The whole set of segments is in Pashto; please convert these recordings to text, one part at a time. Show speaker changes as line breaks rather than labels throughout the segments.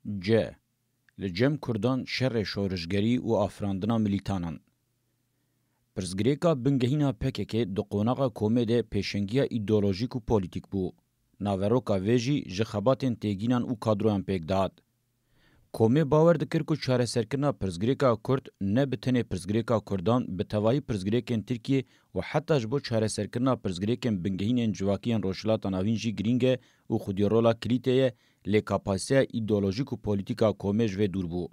ج. لجم کردان شر شورشگری و آفراندنا ملیتانان. پرزگریکا بنگهینا پککه دو قوناغا کومده پیشنگیا ایدئولوژیک و پولیتیک بو. ناوروکا ویجی جخباتین تیگینان و کادروان پیک داد. کومه باور دکر کو چاره سرکرنا پرزگریکا کرد نه بتنه پرزگریکا کردان به توایی پرزگریکن ترکیه و حتی جبو چاره سرکرنا پرزگریکن بنگهینن جواکیان روشلاتان آوینجی گرینگه و خودی رولا کلیتیه لی کپاسیه ایدئولوژیک و پولیتیکا کومه جوه دور بو.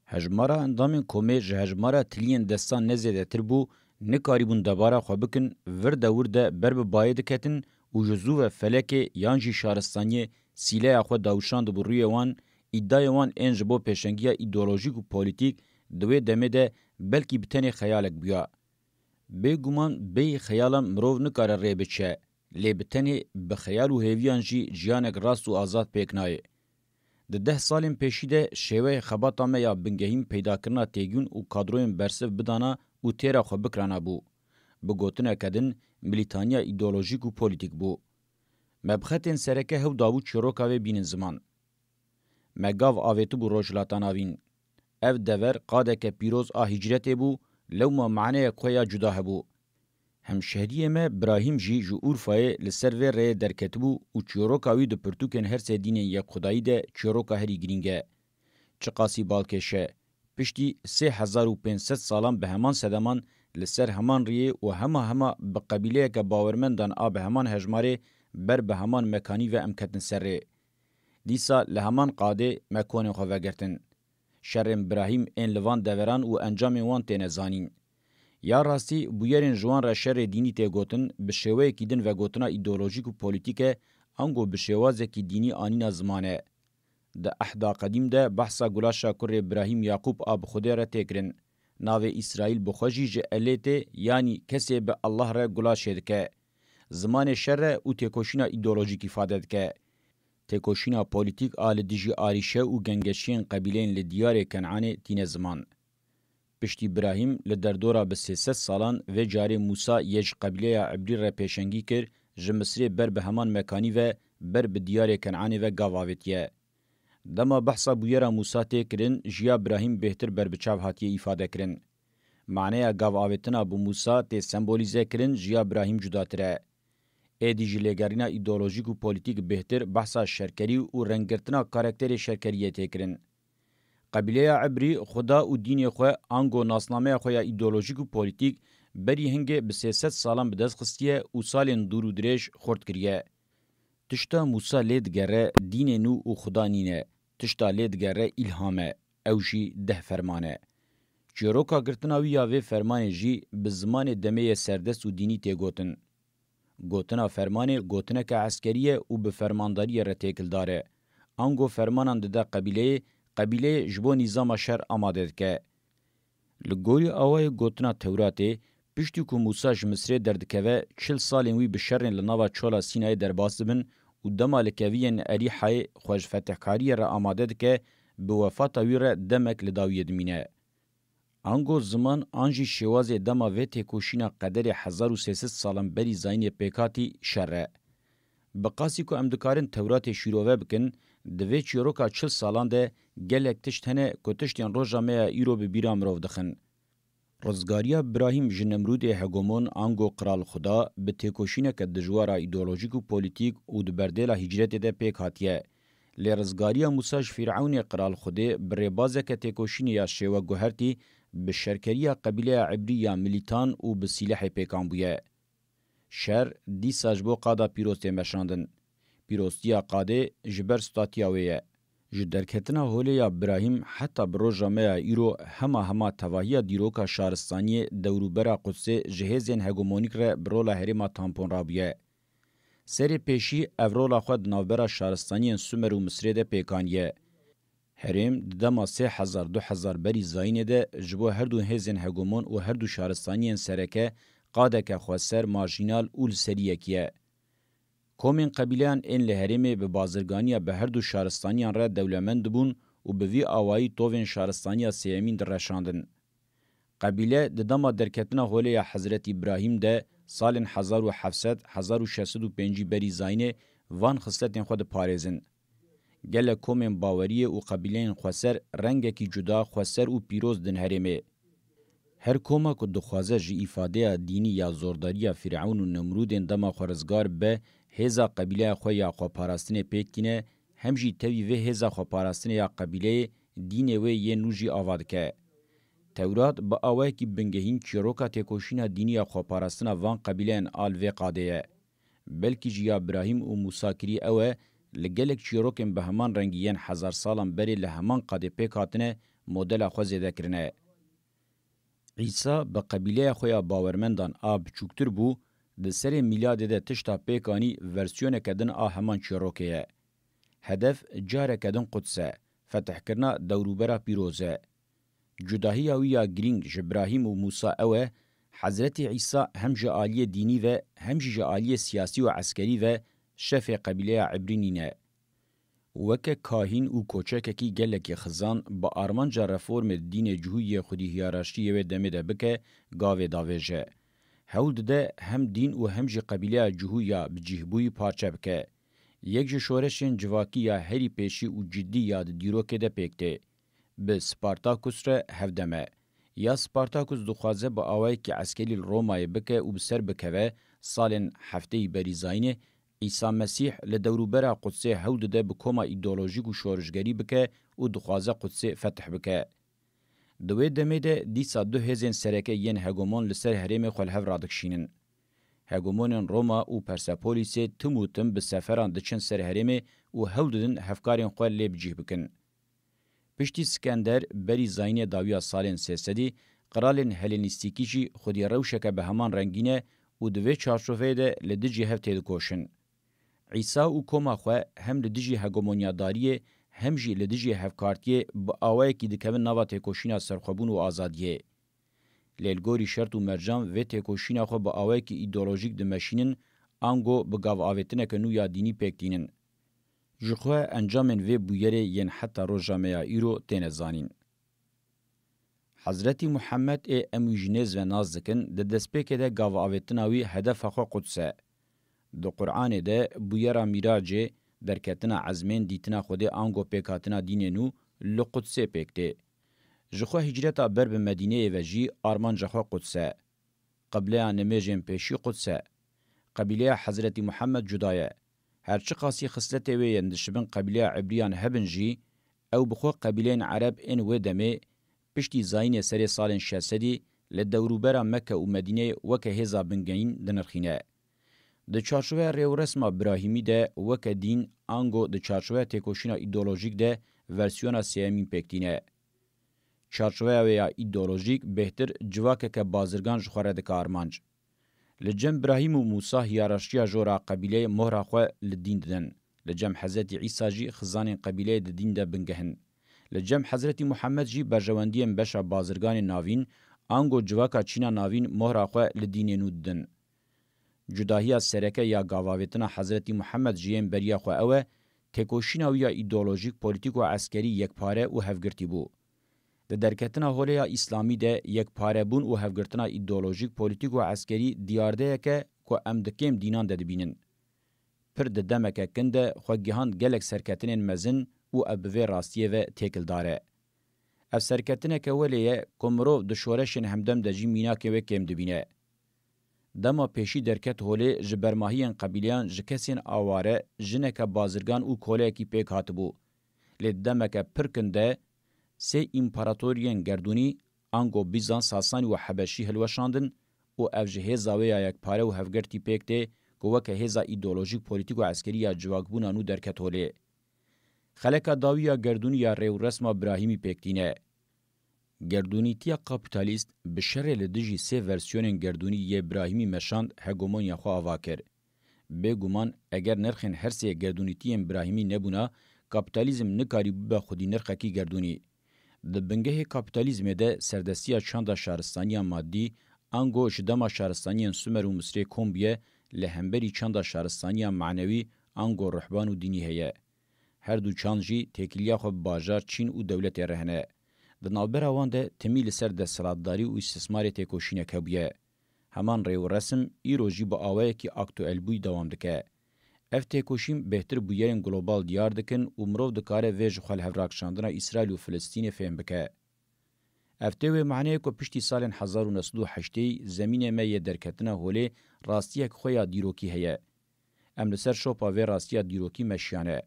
هجمارا اندامین کومه جه هجمارا تلین دستان نزیده تر بو نکاری بون دبارا خوابکن ورده برب باید کتن و جزو و فلک یانجی شارستانی سیله خود داوشاند بو روی وان ادعای وان انج بو پیشنگیا ایدئولوژیک و پولیتیک دوی دمه ده بلکی بتنی خیالک بیا. بی گمان بی خیالم مروو نکاره ری بچه لی بتنی بخیال و هیویانجی جیانک راست و آزاد پیکنای. ده 10 سالین پیشیده شیوه خباتامه یا بنگهیم پیدا کرنا تیگون و کادروین برسف بدانا و تیرا خو بکرانا بو. بگوتنه کدن ملیتانیا ایدئولوژیک و پولیتیک بو. مبخطین سرکه هو داوود چروکاوی بینن زمان. مگاو آویتو بو روشلاتان آوین. اف دور قاده که پیروز هجرته بو لو ما معنی کویا جدا هبو. همشهریه ما براهیم جی جو اورفای لسر و ری درکتبو و چروکاوی دو پرتوکن هر سه دین یک خدایی ده چروکا هری گرینگه. چقاسی بالکشه. پشتی 3500 سالان به همان سدمان لسر همان ریه و هما به قبیله که باورمندان آب همان هجماره بر به همان مکانی و امکتن سره. دیسا لهمان قاده مکون خو وگرتن. شرم براهیم این لوان دوران و انجام وان تین زانین. یا راستی بویرین جوان را شر دینی تی گوتن به شوی کیدن و گوتنا ایدئولوژیک و پولیتیکه انگو به شوازه کی دینی آنینا زمانه. ده احدا قدیم ده بحثا گلاشا کر ابراهیم یعقوب آب خوده را تکرن. ناو اسرائیل بخوشی جه الیته یعنی کسی به الله را گلاشه دکه. زمان شر او تکوشینا ایدئولوژیک ifade دکه. تکوشینا پولیتیک آل دیجی آریشه و گنگشین قبیلین لدیار کنعان تین زمان. پشتی ابراهیم لدردورا به 300 سالان و جاری موسی یج قبیله عبری را پیشنگی کر جمصری بر به همان مکانی و بر به دیار کنعانی و گاواویتیه. دما بحثا بویرا موسی تکرن جیا ابراهیم بهتر بر بچاو هاتیه ifade کرن. معنی گاواویتنا بو موسی تی سمبولیزه کرن جیا ابراهیم جداتره. ایدی جلیگرینا ایدئولوژیک و پولیتیک بهتر بحثا شرکری و رنگرتنا کاراکتر شرکریه تکرن. قبیله عبری خدا و دین خو انگو ناسنامه خو ایدئولوژیک و پولیتیک بری هنگه به 300 سالان بدز خستیه و سالن دورو درش خورد کریه. تشتا موسی لیدگره دین نو و خدا نینه. تشتا لیدگره الهامه. اوشی 10 فرمانه. چیروکا گرتناوی یا فرمان جی به زمان دمه سردست و دینی تیگوتن. گوتنا فرمانه گوتنه که عسکریه و به فرمانداری رتیکل داره. انگو فرمانان ده قبیله جبو نظام شر آماده که. لگوری آوای گوتنا توراته پشتی که موسی جمصری دردکوه 40 سالین وی بشرن لناوا چولا سینای درباس بن و دما لکوین اریحای خوش فتحکاری را آماده که به وفاتا وی را دمک لداوید مینه. انگو زمان آنجی شواز دما و تکوشینا قدر 1300 سالان بری زاین پیکاتی شره. بقاسی که امدکارن تورات شیروه بکن دوی چیروکا 40 سالان ده گلک تشتنه که تشتین روژامه ایرو ببیرا مروف دخن. رزگاریا ابراهیم جنمرود هگومون آنگو قرال خدا به تکوشینه که دجوارا ایدئولوژیک و پولیتیک و دبردیلا هجرت ده پیک هاتیه. لی رزگاریا موساش فرعون قرال خوده بری بازه که تکوشینه یا شیوه گوهرتی به شرکریا قبیله عبری یا ملیتان و به سیلح پیکان بویه. شر دی ساجبو قادا پیروستی مشاندن. پیروستیا قاده جبر ستاتیاویه. جدرکتنا هولی یا ابراهیم حتی بروژامه ایرو هما تواهی دیروکا شارستانی دوروبرا قدسه جهازین هگومونیک را برولا هریما تامپون رابیه. سری پیشی اورولا خود نوبرا شارستانی سومر و مصری ده پیکانیه. هریم دما 3000-2000 بری زاینه ده جبو هر دو هزین هگومون و هر دو شارستانی سرکه قاده که خواسر مارجینال اول سریکیه. کومین قبیلان این لحریمه به بازرگانی به هر دو شارستانیان را دولمند بون و به وی آوایی تووین شارستانی سیمین در رشاندن. قبیله دما درکتنا هولی حضرت ابراهیم ده سال 1700-1605 بری زاینه وان خصلتین خود پارێزن. گله کومن باوریه و قبیلین خوسر رنگکی جدا خوسر و پیروز دن هرمه. هر کوما که دخوازه جی ifade دینی یا زورداری فرعون و نمرود اندما خورزگار به هزا قبیله خواه یا خواه پاراستین پیکینه هم جی تاوی و هزا خواه پاراستین یا قبیله دینه و یه نوجی آواد که. تورات با آوه کی بنگهین چیروکا تکوشینا دینی یا خواه پاراستین وان قبیله آل و قاده بلکی جی ابراهیم و موسی کری اوه لگلک چیروکن به همان رنگیین 1000 سالان بری لهمان قاده پیکاتنه مدل خواه زیده کرنه. عیسی به قبیله خویا باورمندان آب چوکتر بو ده سر میلاد ده تشتا پیکانی ورسیون کدن همان چیروکه. هدف جاره کدن قدسه، فتح کرنا دوروبرا پیروزه. جداهی اویا گرینگ جبراهیم و موسی اوه حضرت عیسی هم جعالی دینی و هم جعالی سیاسی و عسکری و شف قبیله عبرینینه. وکه کاهین و کوچککی گلکی خزان با آرمانجا رفورم دین جهوی خودی هیاراشتی و دمه ده بکه گاوه داویجه. هول ده هم دین و هم جی قبیله جهویا بجیهبوی پارچه بکه. یک جی شورشین جواکی یا هری پیشی و جدی یاد دیروکه ده پیکته. به سپارتاکوس ره هفدمه. یا سپارتاکوس دخوازه با آوائی که عسکری رومای بکه و بسر بکوه سالن هفته بریزاینه عیسی مسیح لدوروبرا قدسه هود ده بکوما ایدئولوژیک و شورشگری بکه و دخوازه قدسه فتح بکه. دوی دمه ده دیسا 2000 سرکه ین هگومون لسر هرم خلحف رادکشینن. هگومونن روما و پرسپولیس تموتن به سفران دچن سر هرم و هودن هفکارین خوال لیب جیه بکن. پشتی سکندر بری زاینه داویا سالن سیسدی قرالن هلنیستیکی جی خودی روشکه به همان رنگینه و دوی چارچوفه ده لدجی هفته دکوشن. عیسی و کوما خواه هم لدجی هگومونیا داریه هم جی لدجی هفکارتیه با آوائه کی دکمن نوا تکوشینا سرخوبون و آزادیه. لیلگوری شرط و مرجان و تکوشینا خواه با آوائه کی ایدولوژیک دمشینن آنگو بگاو آویتنه که نویا دینی پکتینن. جخواه انجامن و بویره ین حتی رو جامعه ایرو تینزانین. حضرت محمد اموجینز و نازدکن ده دسپیک ده گاو آویتناوی هدف خو قدسه. دو قرآن ده بویرا میراجه درکتنا عزمین دیتنا خود آنگو پیکاتنا دیننو لقدسه پیکته. جخواه هجرتا بر به مدینه و جی آرمان جخواه قدسه. قبله نمیجن پیشی قدسه. قبیله حضرت محمد جدایه. هرچی قاسی خصلت وی اندشبن قبیله عبریان هبن جی او بخو قبیلین عرب این و دمه پشتی زاین سر سالن 600 لدوروبرا مکه و مدینه وکه هزا بنگین دنرخینه. د چارچوبه ریو رسم ابراهیمی ده وکه دین آنگو د چارچوبه تکوشینا ایدئولوژیک ده ورسیونا سیمین پکتینه. چارچوبه ویا ایدئولوژیک بهتر جواکه که بازرگان جخوره ده کارمانج. لجم ابراهیم و موسی هیاراشتیا جورا قبیله مهرا خو لدین دن. لجم حضرت عیسی جی خزان قبیله د دین ده بنگهن. لجم حضرت محمد جی برجواندیم بشا بازرگان ناوین آنگو جواکا چینا ناوین مهرا خو لدین نودن. جداهی سرکه یا گاواویتنا حضرت محمد جیم بریا خو اوه تکوشینا ویا ایدئولوژیک پولیتیک و عسکری یک پاره و هفگرتی بو. د درکتنا هولیا اسلامی ده یک پاره بون و هفگرتنا ایدئولوژیک پولیتیک و عسکری دیارده که ام دکیم دینان ده دبینن. پر د دمکه کنده خوگیهان گلک سرکتنین مزن و ابوه راستیه و تکل داره. اف سرکتنه که ولیه کمرو د شورشن همدم ده جی مینا که و کم دبینه. دما پیشی درکت هولی جبرماهیان قبیلیان جکسین آواره جنک بازرگان و کوله کی پیک هاتبو. لید دمکه پرکنده سه امپراتوریان گردونی آنگو بیزان ساسانی و حبشی هلوشاندن و افجه هزاوی یک پاره و هفگرتی پیکته گوه هزا ایدئولوژیک پولیتیک و عسکری یا جواکبونا نو درکت هولی. خلکا داوی یا گردونی یا ریو رسم ابراهیمی پیکتینه. گردونی تیا کپیتالیست به شر لدجی سه ورسیون گردونی یه ابراهیمی مشاند هگومونیا خو آواکر. بگومان اگر نرخین هر سه گردونی تی ابراهیمی نبونا کپیتالیزم نکاری به خودی نرخکی گردونی. د بنگه کپیتالیزم ده سردستیا چاندا شهرستانی مادی انگو جدما شهرستانی سومر و مصری کومبیه لهمبری چاندا شهرستانی معنوی انگو رهبان و دینی هیه. هر دو چانجی تکیلیا خو باجار چین و دولت رهنه. د نالبر اوان ده تمیل سر د سلطداری و استثمار تکوشینه کبیه. همان ریو رسم ایروجی با آوه کی اکتوئل بوی دوام دکه. اف تکوشیم بهتر بویرین گلوبال دیار دکن و مرو دکاره ویج خال هفراکشاندنا اسرائیل و فلسطین فهم بکه. افته و معنی کو پشتی سال 1908 زمین ما درکتنه هوله راستیه خویا دیروکی هه. ام لسر شوپا و راستیا دیروکی مشیانه.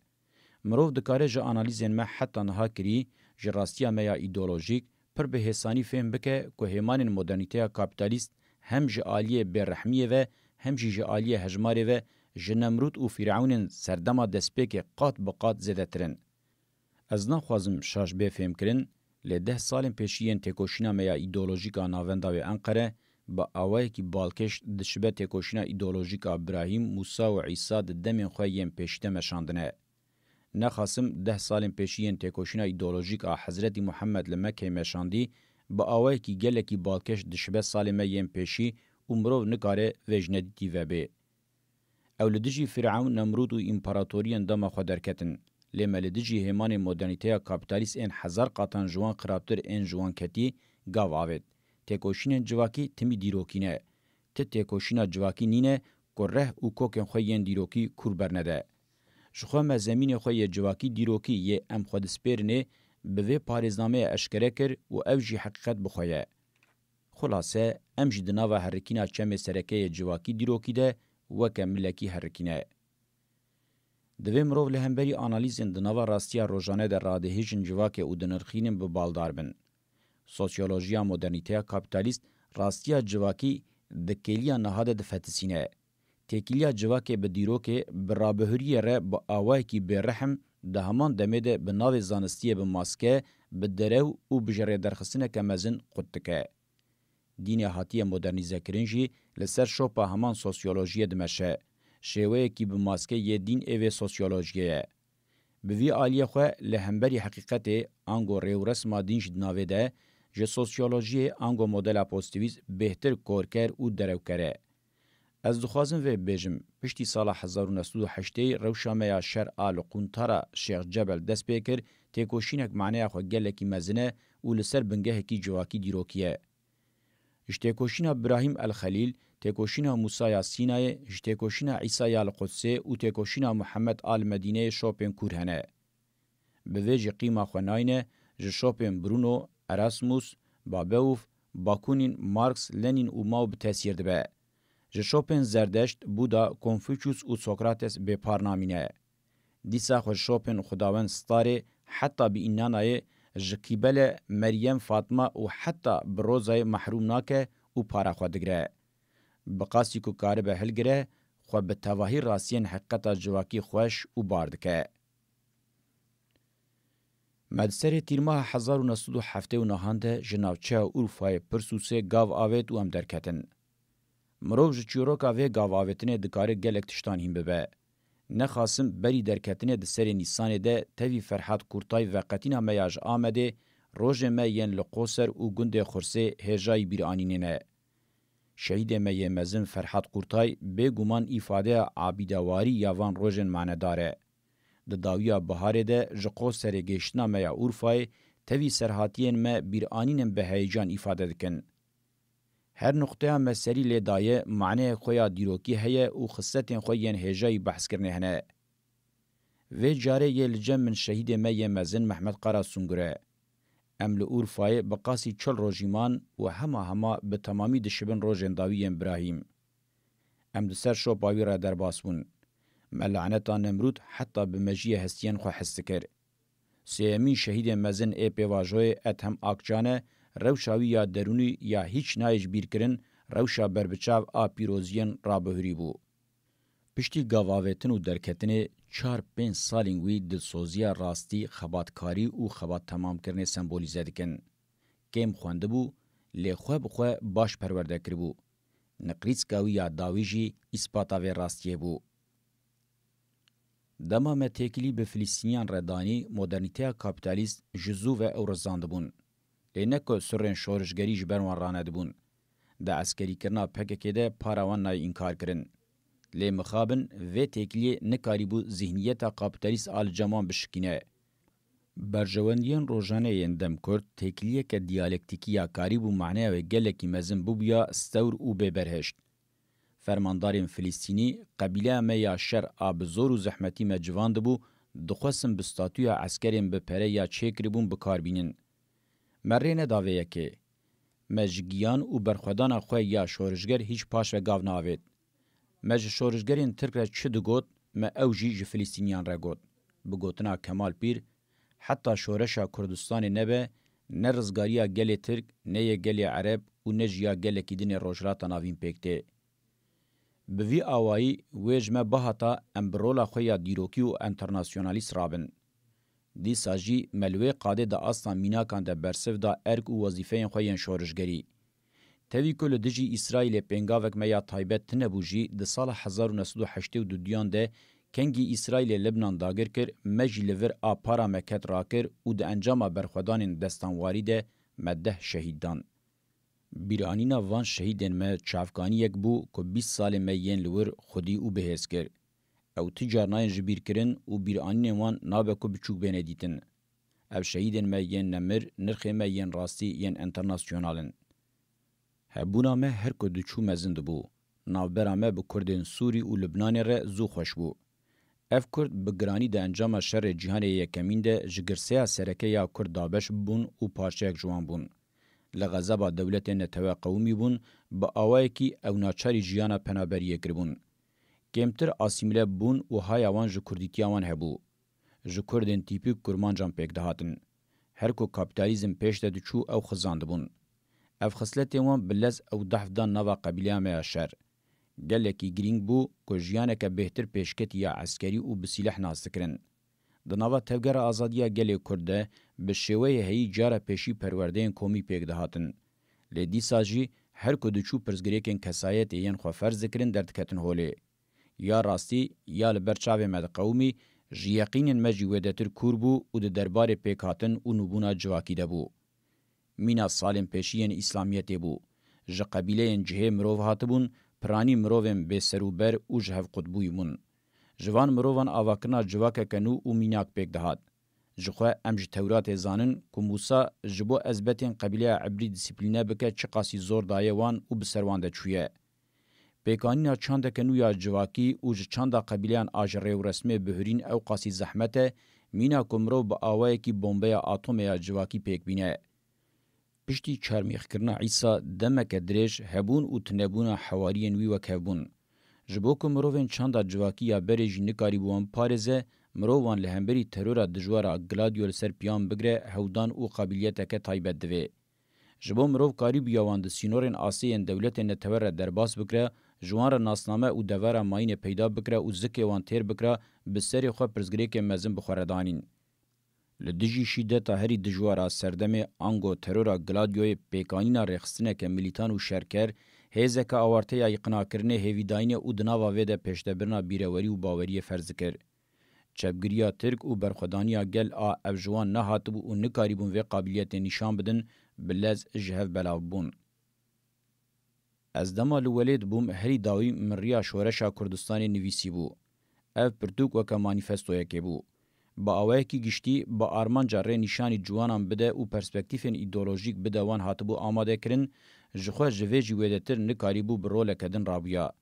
مرو دکاره ج انالیزن ما حتی نها کری ج راستیا ما ایدئولوژیک پر به حسانی فهم بکه که همان مدرنیته کاپیتالیست هم ج آلیه برحمیه و هم ج آلیه هجماره و جنمرود و فرعون سردما دسپیک قات بقات زده ترن. از نخوازم شاش بفهم کرن ل 10 سال پیشین تکوشینا میا ایدئولوژیکا ناوندا و انقره با اوای کی بالکش دشبه تکوشینا ایدئولوژیکا ابراهیم موسی و عیسی د دمن خویم پیشته مشاندنه. نخاسم 10 سال پیشین تکوشینا ایدئولوژیکا حضرت محمد لمکه مشاندی با اوای کی گله کی بالکش دشبه سال میم پیشی عمرو نکاره وجندی و به اولدجی فرعون نمرود و امپراتوریان دما خو درکتن لملدجی همان مدرنیته کاپیتالیست ان هزار قطن جوان خرابتر ان جوان کتی گاو آوید تکوشین جواکی تمی دیروکینه تکوشینا جواکی نینه گره او کوکن خوین دیروکی کوربرنده شخو ما زمین خوی جواکی دیروکی یه ام خود سپرنه به پاریزنامه اشکره کر و اوجی حقیقت بخویه خلاصه امجی دنا و حرکینا چم سرکه جواکی دیروکی ده وکه ملکی حرکینه. دوی مروف لهمبری آنالیزن دناوا راستیا روزانه در رادهیجن جواکه او دنرخینن به بالدار بن. سوسیولوژیا مدرنیته کاپیتالیست راستیا جواکی دکیلیا نهاده دفتسینه. تکیلیا جواکه به دیروکه برابهوری ره با آوائی کی برحم ده همان دمیده به ناو زانستیه به ماسکه به درو او بجره درخصنه که مزن قدتکه. دین هاتیه مدرنیزه کرنجی لسر شوپا همان سوسیولوژیه دمشه. شیوه کی به ماسکه یه دین ایوه سوسیولوژیه. به وی آلیه خواه لهمبری حقیقت آنگو ریو رسما دینش دناوه ده جه سوسیولوژیه آنگو مدل پوزیتیویز بهتر کورکر و درو کره. از دخوازم و بیجم پشتی سال 1908 روشامه یا شر آل قنطارا شیخ جبل دست بیکر تیکوشینک معنی خواه گلکی مزنه و لسر بنگه کی جواکی دیروکیه. اشتکوشینا ابراهیم الخلیل، تکوشینا موسی سینای، اشتکوشینا عیسی القدسی و تکوشینا محمد آل مدینه شوپن کورهنه. به ویج قیمه خوناینه جشوپن برونو، اراسموس، بابوف، باکونین، مارکس، لنین و ماو به تاثیر دبه. جشوپن زردشت، بودا، کنفوچوس و سوکراتس به پارنامینه. دیسا خود شوپن خداوند ستاره حتی بی اینانای جکیبل مریم فاطمه و حتی بروزای محروم ناکه و پارا خود گره. بقاسی کو کار به هل گره خو به تواهی راسین حقیقت جواکی خوش و باردکه. مدسر تیرماه 1907 و نهانده جناوچه اروفای پرسوسه گاو آوید و ام درکتن. مروف جچیروکا و گاو آویدنه دکاره گلک تشتان هم ببه. نخاسم بری درکتنه ده سر نیسانه ده تاوی فرحات کورتای وقتینا میاج آمده روژ میین لقوسر و گنده خورسه هجای بیرانینه نه. شهید می مزن فرحات کورتای بگومان ایفاده عابیدواری یاوان روژن معنی داره. ده داویا بهاره ده جقو سر گشتنا میا اورفای تاوی سرحاتین ما بیرانینن به هیجان ایفاده دکن. هر نقطه مسری لدایه معنی خویا دیروکی هیه و خصتین خوین هجای بحث کرنه هنه. و جاره یل جم من شهید می مزن محمد قرا سنگره. امل اورفای بقاسی چل روژیمان و همه به تمامی دشبن روژنداوی ابراهیم. ام دسر شو باوی را در باسبون. ملعنتا نمرود حتی به مجیه هستین خو حست کر. سیمین شهید مزن ای پیواجوی اتهم آکجانه روشاوی یا درونی یا هیچ نایج بیر کرن روشا بربچاو آ پیروزین رابهوری بو. پشتی گاواویتن و درکتن 4-5 سالین وی دلسوزیا راستی خباتکاری و خبات تمام کرنه سمبولیزه دکن. کم خوانده بو لی خواه بخواه باش پرورده کر بو. نقریسکاوی یا داویجی اثباتاوی راستیه بو. دما متکلی به فلسطینیان ردانی مدرنیته کاپیتالیست جزو و اورزانده بون. لینکو سرین شورشگری جبران رانه دبون. دا عسکری کرنا پکه ده پاراوان نای انکار کرن. لی مخابن و تکلیه نکاری بو ذهنیت کاپیتالیست آل جمان بشکینه. برجواندین روزانه یندم کرد تکلیه که دیالکتیکی یا کاری بو معنی و گلکی مزن بو بیا ستور او ببرهشت. فرماندارین فلسطینی قبیله ما یا شر آب زور و زحمتی ما جوان دبو دخواستن بستاتوی عسکرین بپره یا چیکری بون بکاربینن. مرینه داویه که مجگیان و برخودان خواه یا شورشگر هیچ پاش و گاو ناوید. مج شورشگرین ترک را چه دگوت ما اوجی ج فلسطینیان را گوت. بگوتنا کمال پیر حتی شورشا کردستان نبه نه رزگاریا گل ترک نه گل عرب و نه جیا گل کدین روجراتا ناوین پکته. بوی آوایی ویجمه بحتا امبرولا خویا دیروکی و انترناسیونالیست رابن. دی ساجی ملوی قاده دا اصلا میناکان دا برسف دا ارک و وظیفه خوین شورشگری. تاوی کل دجی اسرائیل پنگاوک میا تایبت تنبوجی د سال 1982 دیان ده کنگی اسرائیل لبنان داگر کر مجی لور آپارا مکت راکر و د انجام برخودان دستانواری ده مده شهیدان. بیرانینا وان شهیدن ما چافگانی یک بو که 20 سال میین لور خودی او بهز کر. او تجارناین جبیر کرن و بیرانین وان نابه که بچوک بینه دیتن. او شهیدن میین نمر نرخ میین راستی ین انترناسیونالن. هبونا ما هر که دوچو مزند بو. ناوبرا ما به کردین سوری و لبنان را زو خوش بو. اف کرد بگرانی ده انجام شر جهان یکمین ده جگرسیا سرکه یا کرد دابش بون و پارچه یک جوان بون. لغزبا دولت نتوه قومی بون با آوائی که او ناچاری جیانا پنابریه کربون. کمتر آسیمله بون و های آوان جو کردیتیاوان هبو. جو کردین تیپی کرمان جان پیک دهاتن. هر کو کابیتالیزم پیش ده چو او خزاند بون. اف خصلت وان بلز او دحفدان نوا قبیله ما شر. گلکی گرینگ بو که جیانه که بهتر پیشکت یا عسکری و بسیلح ناستکرن. د نوا تفگر آزادیا گلی کرده به شوه هی جاره پیشی پروردین کومی پیک دهاتن. لیدی ساجی هر کدوچو پرزگریکن کسایت این خو فرض کرن دردکتن هولی. یا راستی یا لبرچاوی مد قومی جیقین مجی ودتر کوربو و د دربار پیک هاتن و نبونا جواکی ده بو. مینا سالم پیشین اسلامیت بو. ج قبیله جهه مروف هاتبون پرانی مروفم به سروبر و جهف قطبوی مون. جوان مروان آواکنا جواکه کنو و میناک پیک دهات. جخوا امج تورات زانن که موسا جبو ازبتین قبیله عبری دیسیپلینه بکه چه قاسی زور دایه وان و بسروان ده چویه. پیکانینا چانده کنو یا جواکی و چانده قبیلیان آجره و رسمه بهرین او قاسی زحمته مینا کمرو با آوائه کی بومبه آتوم یا جواکی پیک بینه. پشتی چارمیخ کرنا عیسا دمک دریج هبون و تنبون حوارین وی وکهبون. جبو که مروین چاندا جواکی یا بریج نکاری بوان پارزه مروان لهمبری ترورا دجوارا گلادیول سر پیان بگره هودان و قابلیت که تایبت دوه. جبو مروف کاری بیاوان ده سینورین آسیین دولت نتور درباس بگره جوان را ناسنامه و دوارا ماین پیدا بگره و زکی وان تیر بگره بسری خواه پرزگری که مزن بخوردانین. لدجی شیدت هری دجوارا سردم آنگو ترورا گلادیوی پیکانینا رخصتنه که ملیتان و شرکر هیزه که آورته یا اقناع کرنه هیویداین او دناوا ویده پیشتبرنا بیروری و باوری فرض کر. چپگریا ترک و برخودانیا گل افجوان نهاتبو و نکاریبون وی قابلیت نشان بدن بلز جهف بلاو بون. از دما لولید بوم هری داوی من ریا شورشا کردستان نویسی بو. اف پرتوک وکا مانیفستویا که بو. با آوه کی گشتی با آرمان جاره نشانی جوانان بده و پرسپکتیفن ایدولوژیک بده وان هاتبو آماده کرن جخوا جوه جویده تر نکاری بو برول کدن رابیا.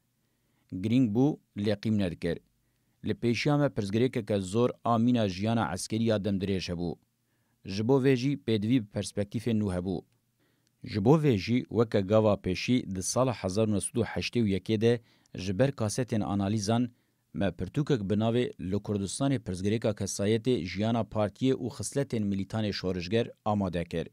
گرینگ بو لیقیم ندکر. لپیشیامه پرزگریکه که زور آمینا جیانا عسکری آدم دریش هبو. جبو ویجی پیدوی پرسپکتیف نو هبو. جبو ویجی وکه گاوا پیشی ده سال 1981 ده جبر کاستین آنالیزان ما پرتوکک بناوی لکردستان پرزگریکا کسایت جیانا پارتیه و خصلتین ملیتان شورشگر آماده کر.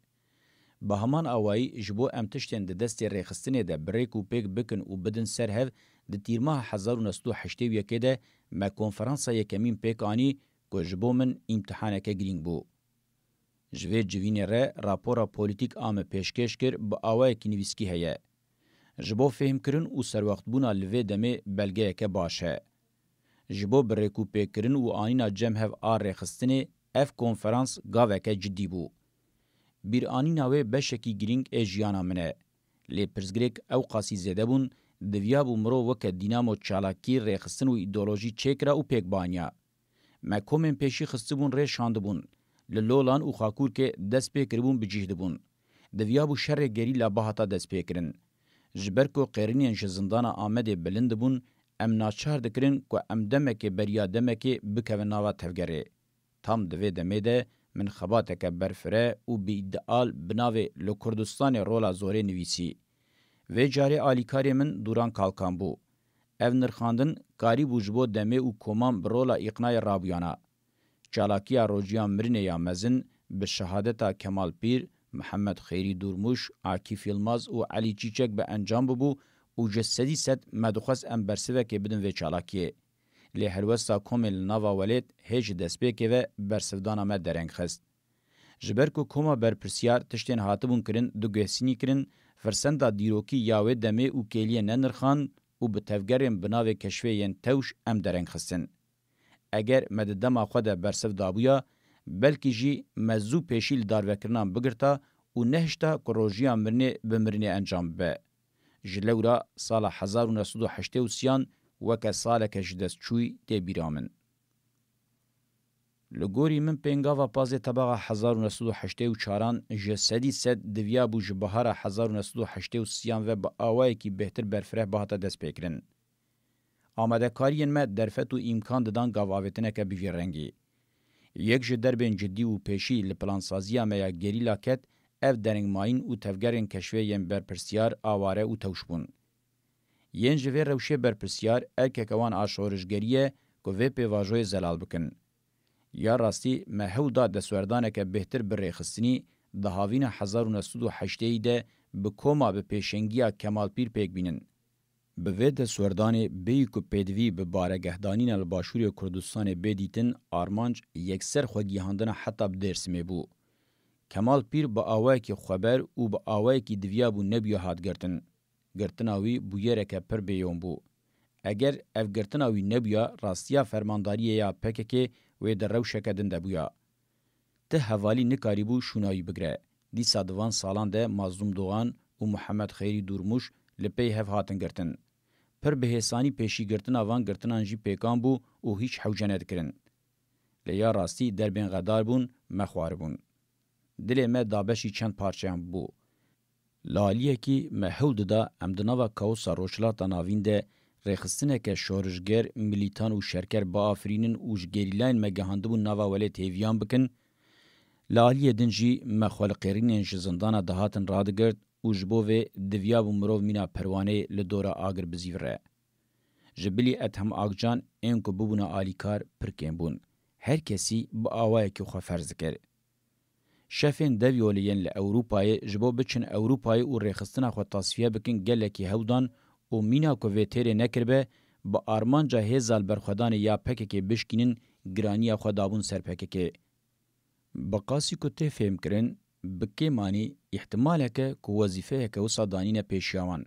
با همان آوائی جبو امتشتین ده دست ریخستنه ده بریک و پیک بکن و بدن سر هف ده تیرماه 1981 ده ما کنفرانسا یکمین پیک آنی که جبو من امتحانک گرینگ بو. جوی جوین ره راپورا پولیتیک آم پیشکش کر با آوائی که نویسکی هیه. جبو فهم کرن و سروقت بونا لوی دمه بلگه که باشه. جبو بریکو پیک کرن و آنینا جمع آر ریخستنه اف کنفرانس گاوه که جدی بو. بیر آنینا وی بشکی گرینگ ای جیانا منه. لی پرزگریک او قاسی زیده بون دویابو مرو وکه دینامو چالاکی ریخستن و ایدولوژی چکره و پیک بانیا. ما کومن پیشی خستبون ری شانده بون. لولان و خاکور که دست پیکر بون بجیهده بون. دویابو شر گری لباهتا دست پیکرن. جبرکو قرینین زندانا آمده بلند بون ام ناچار دکرین که ام دمکی بریا دمکی بکوه ناوا تفگره. tam divê demê de min xebateke berfire û bi ideal binavê li Kurdistanê rola zorê nivîsî. Vê carê alîkarê min Duran Kalkan bû. Ev nirxandin karî bû ji bo demê û koman bi rola îqnayê rabûyana. Çalakiya rojiya mirinê ya mezin bi şehadeta Kemal Pîr, Mihemed Xêrî Durmuş, Akif Yılmaz û Elî Çîçek bi encam bibû û ji sedî sed me dixwest em bersivekê bidin vê çalakiyê. Lê helwesta komê li nava welêt hê ji destpêkê ve bersivdana me dereng xist. Ji ber ku koma berpirsiyar tiştên hatibûn kirin diguhsînî kirin, firsenda dîrokî ya wê demê û kêliyê nenirxan û bi tevgerên binavê keşfê yên tewş em dereng xistin. Eger me di dema xwe de bersiv dabûya, belkî jî me zû pêşî li darvekirinan bigirta û nehişta ku rojiya mirinê bi mirinê encam bibe. Ji lewra sala 1983 weke saleke ji dest çûyî tê bîra min. Li gorî min pêngava pazê tebaxa 1984 ji sedî sed diviya bû ji bihara 1983 ve bi awayekî bêhtir berfireh bihata destpêkirin. Amadekariyên me derfet û îmkan didan gavavêtineke bivî rengî. Yek ji derbên ciddî û pêşî li plansaziya me ya gerîla ket, ev derengmayîn û tevgerên keşfê yên berpirsiyar, aware û tewş bûn. Yên ji vê rewşê berpirsiyar, erkeke wan a şorişgeriye ku vê pêvajoyê zelal bikin. Ya rastî me hewl da destwerdaneke bêhtir bi rêxistinî, di havîna 1980 de bi koma bi pêşengiya Kemal Pîr pêk bînin. Bi vê destwerdanê bêyî ku pêdivî bi baregehdanîna li Başûrê Kurdistanê bêdîtin, armanc yekser xwegîhandina heta bi Dêrsimê bû. Kemal Pîr bi awayekî xweber û bi awayekî diviya bû nebûye hatgirtin. Girtina wî bûyereke pir bêyom bû. Eger ev girtina wî nebûya, rastiya fermandariyê ya PKK wê di rewşeke din de bûya. Ti hevalî nikarîbû şûnayî bigire. Dîsa di van salan de Mazlûm Doğan û Mihemed Xêrî Durmuş li pey hev hatin girtin. Pir bihêsanî pêşî girtina van girtinan jî pêkan bû û hîç hewce nedikirin. Lê ya rastî derbên xedar bûn, me xwaribûn. Dilê me dabeşî çend parçeyan bû. Laliyekî me hewl dida em di nava kaosa rojhilata navîn de rêxistineke şorişger, milîtan û şerker biafirînin û ji gerîlayên me gehandibûn nava welê têviyan bikin. Laliyê din jî me xwe li qêrînên ji zindana dihatin radigirt û ji bo vê diviya bû mirov mîna perwanê li dora agir bizîvire. Ji bilî Ethem Akcan ên ku bibûne alîkar pir kêm bûn. Her kesî bi awayekî xwe ferz dikir. Şefên devyoliyên li Ewropayê ji bo biçin Ewropayê û rêxistina xwe tasfiye bikin gelekî hewdan û mîna ku vê têrê nekiribe, bi armanca hêza li berxwedanê ya PKK bişkînin giraniya xwe dabûn ser PKK. Bi qasî ku tê fêm kirin, bi kêmanî îhtimaleke ku wezîfeyeke wisa danîne pêşiya wan.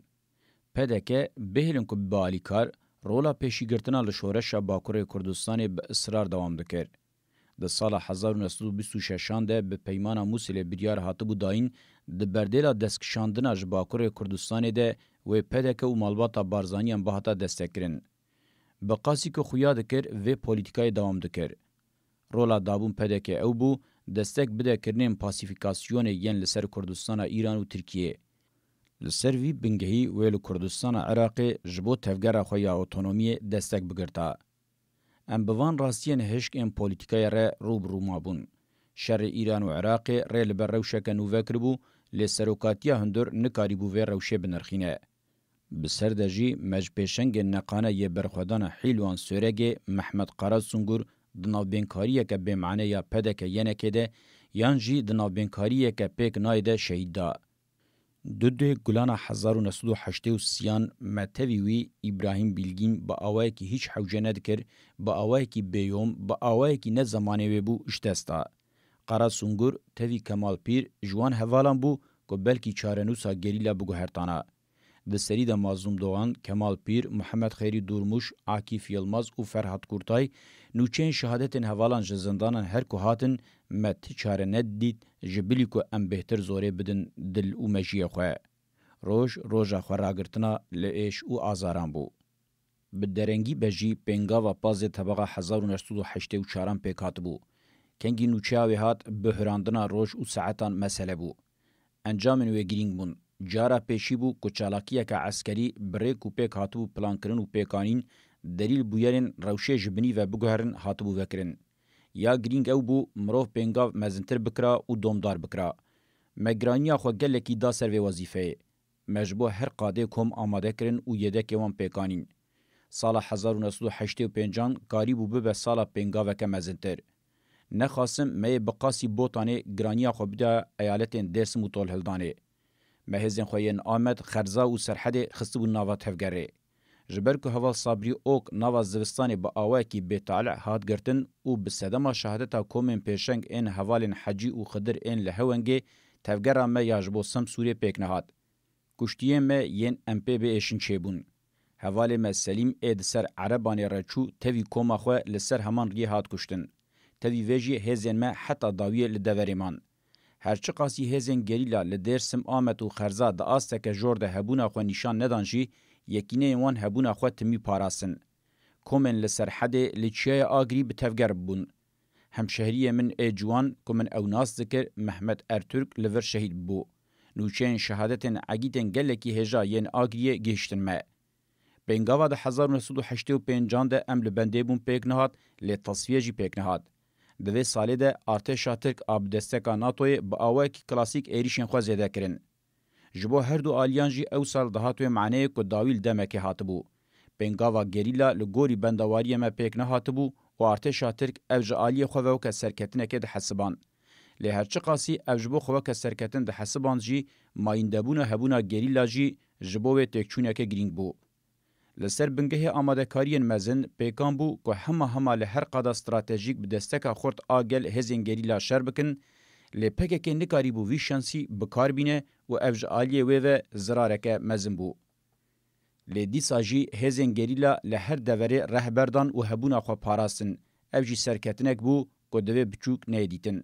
Pedeke bihêlin ku bi alîkar, rola pêşîgirtina li şoreşa Bakurê Kurdistanê bi israr dewam dikir. Di sala 1926 de bi peymana Musîlê biryar hatibû dayîn, di berdêla destkişandina ji Bakurê Kurdistanê de wê pedeke û malbata barzaniyan bihata destekkirin. Bi qasî ku xuya dikir, vê polîtîkayê dewam dikir. Rola dabûn pedeke ew bû, destek bide kirinên pasîfîkasyonê yên li ser Kurdistana Îran û Tirkiyê. Li ser vî bingehî wê li Kurdistana Iraqê ji bo tevgera xwe ya otonomiyê destek bigirta. Em bi van rastiyên hişk ên polîtîkayê re rûbirû mabûn. Şerê Îran û Iraqê rê li ber rewşeke nû vekiribû, lê serokatiya hundir nikarîbû vê rewşê binirxîne. Bi ser de jî mejpêşengên neqane yê berxwedana Hîlwan Söregê Mehmed Qarasungur di navbênkariyeke bêmane ya pedeke yenekê de yan jî di navbênkariyeke pêk nayê de şehîd da. Dudê gulana 1983 me tevî wî İbrahim Bilgîn bi awayekî hîç hewce nedikir, bi awayekî bêyom, bi awayekî ne zamanê wê bû iştesta. Qarasungur tevî Kemal Pîr ji wan hevalan bû ku belkî çarenûsa gerîla biguhertana. Di serî de Mazlûm Doğan, Kemal Pîr, Mihemed Xêrî Durmuş, Akif Yılmaz û Ferhat Kurtay nûçeyên şehadetên hevalan ji zindanan her ku hatin me ti çare nedît ji bilî ku em bêhtir zorê bidin dil û mejiyê xwe. Roj, roja xwe ragirtina li êş û azaran bû. Bi derengî be jî pêngava pazê tebaxa 1984 pêk hatibû. Kengî nûçeya wê hat bihirandina roj û saetan mesele bû. Encamên wê girîng bûn. جارا پیشی بو کوچالاکیه که عسکری بریک و پیک هاتبو پلان کرن و پیکانین دلیل بویرن روشه جبنی و بگوهرن هاتبو وکرن. یا گرینگ او بو مروف پنگاو مزنتر بکرا و دومدار بکرا. مگرانیا خو گلکی دا سر و وظیفه. مجبو هر قاده کم آماده کرن و یده که وان پیکانین. سال 1985 کاری بو به سال پنگاو که مزنتر. نخواستم می بقاسی بوتانه گرانیا خو بدا ایالتین درسم و طول هلدانه. مهزن خوین آمد خرزا و سرحد خستبو ناوا تفگره. جبر که هوا صابری اوک ناوا زوستانی با آوه کی بیتعلع هاد گرتن و بسدما شهادتا کومن پیشنگ این حوالین حجی و خدر این لحوانگه تفگره ما یاجبو سم سوری پیک نهاد. کشتیه ما ین امپی بی ایشن چیبون. حوالی ما سلیم اید سر عربانی رچو تاوی کوما خواه لسر همان ری هاد کشتن. تاوی ویجی هزین ما حتی داویه لدوریمان. هرچی قاسی هزین گریلا لدرسم آمد و خرزا دا آسته که جور ده هبونا خو نشان ندانجی یکینه وان هبونا خو تمی پاراسن. کومن لسرحد لچیای آگری بتفگر بون. همشهری من ای جوان کومن او ناس ذکر محمد ارتورک لور شهید بو. نوچین شهادتن عگیتن گلکی هجا ین آگریه گیشتن ما. بینگاوا ده 1985 ده ام لبنده بون پیک نهاد لی تصفیه جی پیک نهاد. دوی سالی ده ارتشا ترک آب دستکا ناتوی با آوه کی کلاسیک ایریشن خوا زیده کرن. جبو هر دو آلیان جی او سال دهاتوی معنی که داویل دمکی هاتبو. بینگاوا گریلا لگوری بندواری ما پیک نهاتبو و ارتشا ترک او جا آلی خوا که سرکتنه که ده حسبان. لی هرچی قاسی او جبو خوا که سرکتن ده حسبان جی مایندبون هبونا گریلا جی جبو تکچونه که گرینگ بو. لسر بنگه آماده کارین مزن پیکان بو که همه لهر قادا استراتژیک بدستکا خورد آگل هزین گریلا شر بکن لی پکه که نکاری بو وی شانسی بکار بینه و افج آلیه و زرارکه مزن بو. لی دیسا جی هزین گریلا لهر دوره رهبردان و هبونا خوا پاراستن افجی سرکتنک بو که دوه بچوک نیدیتن.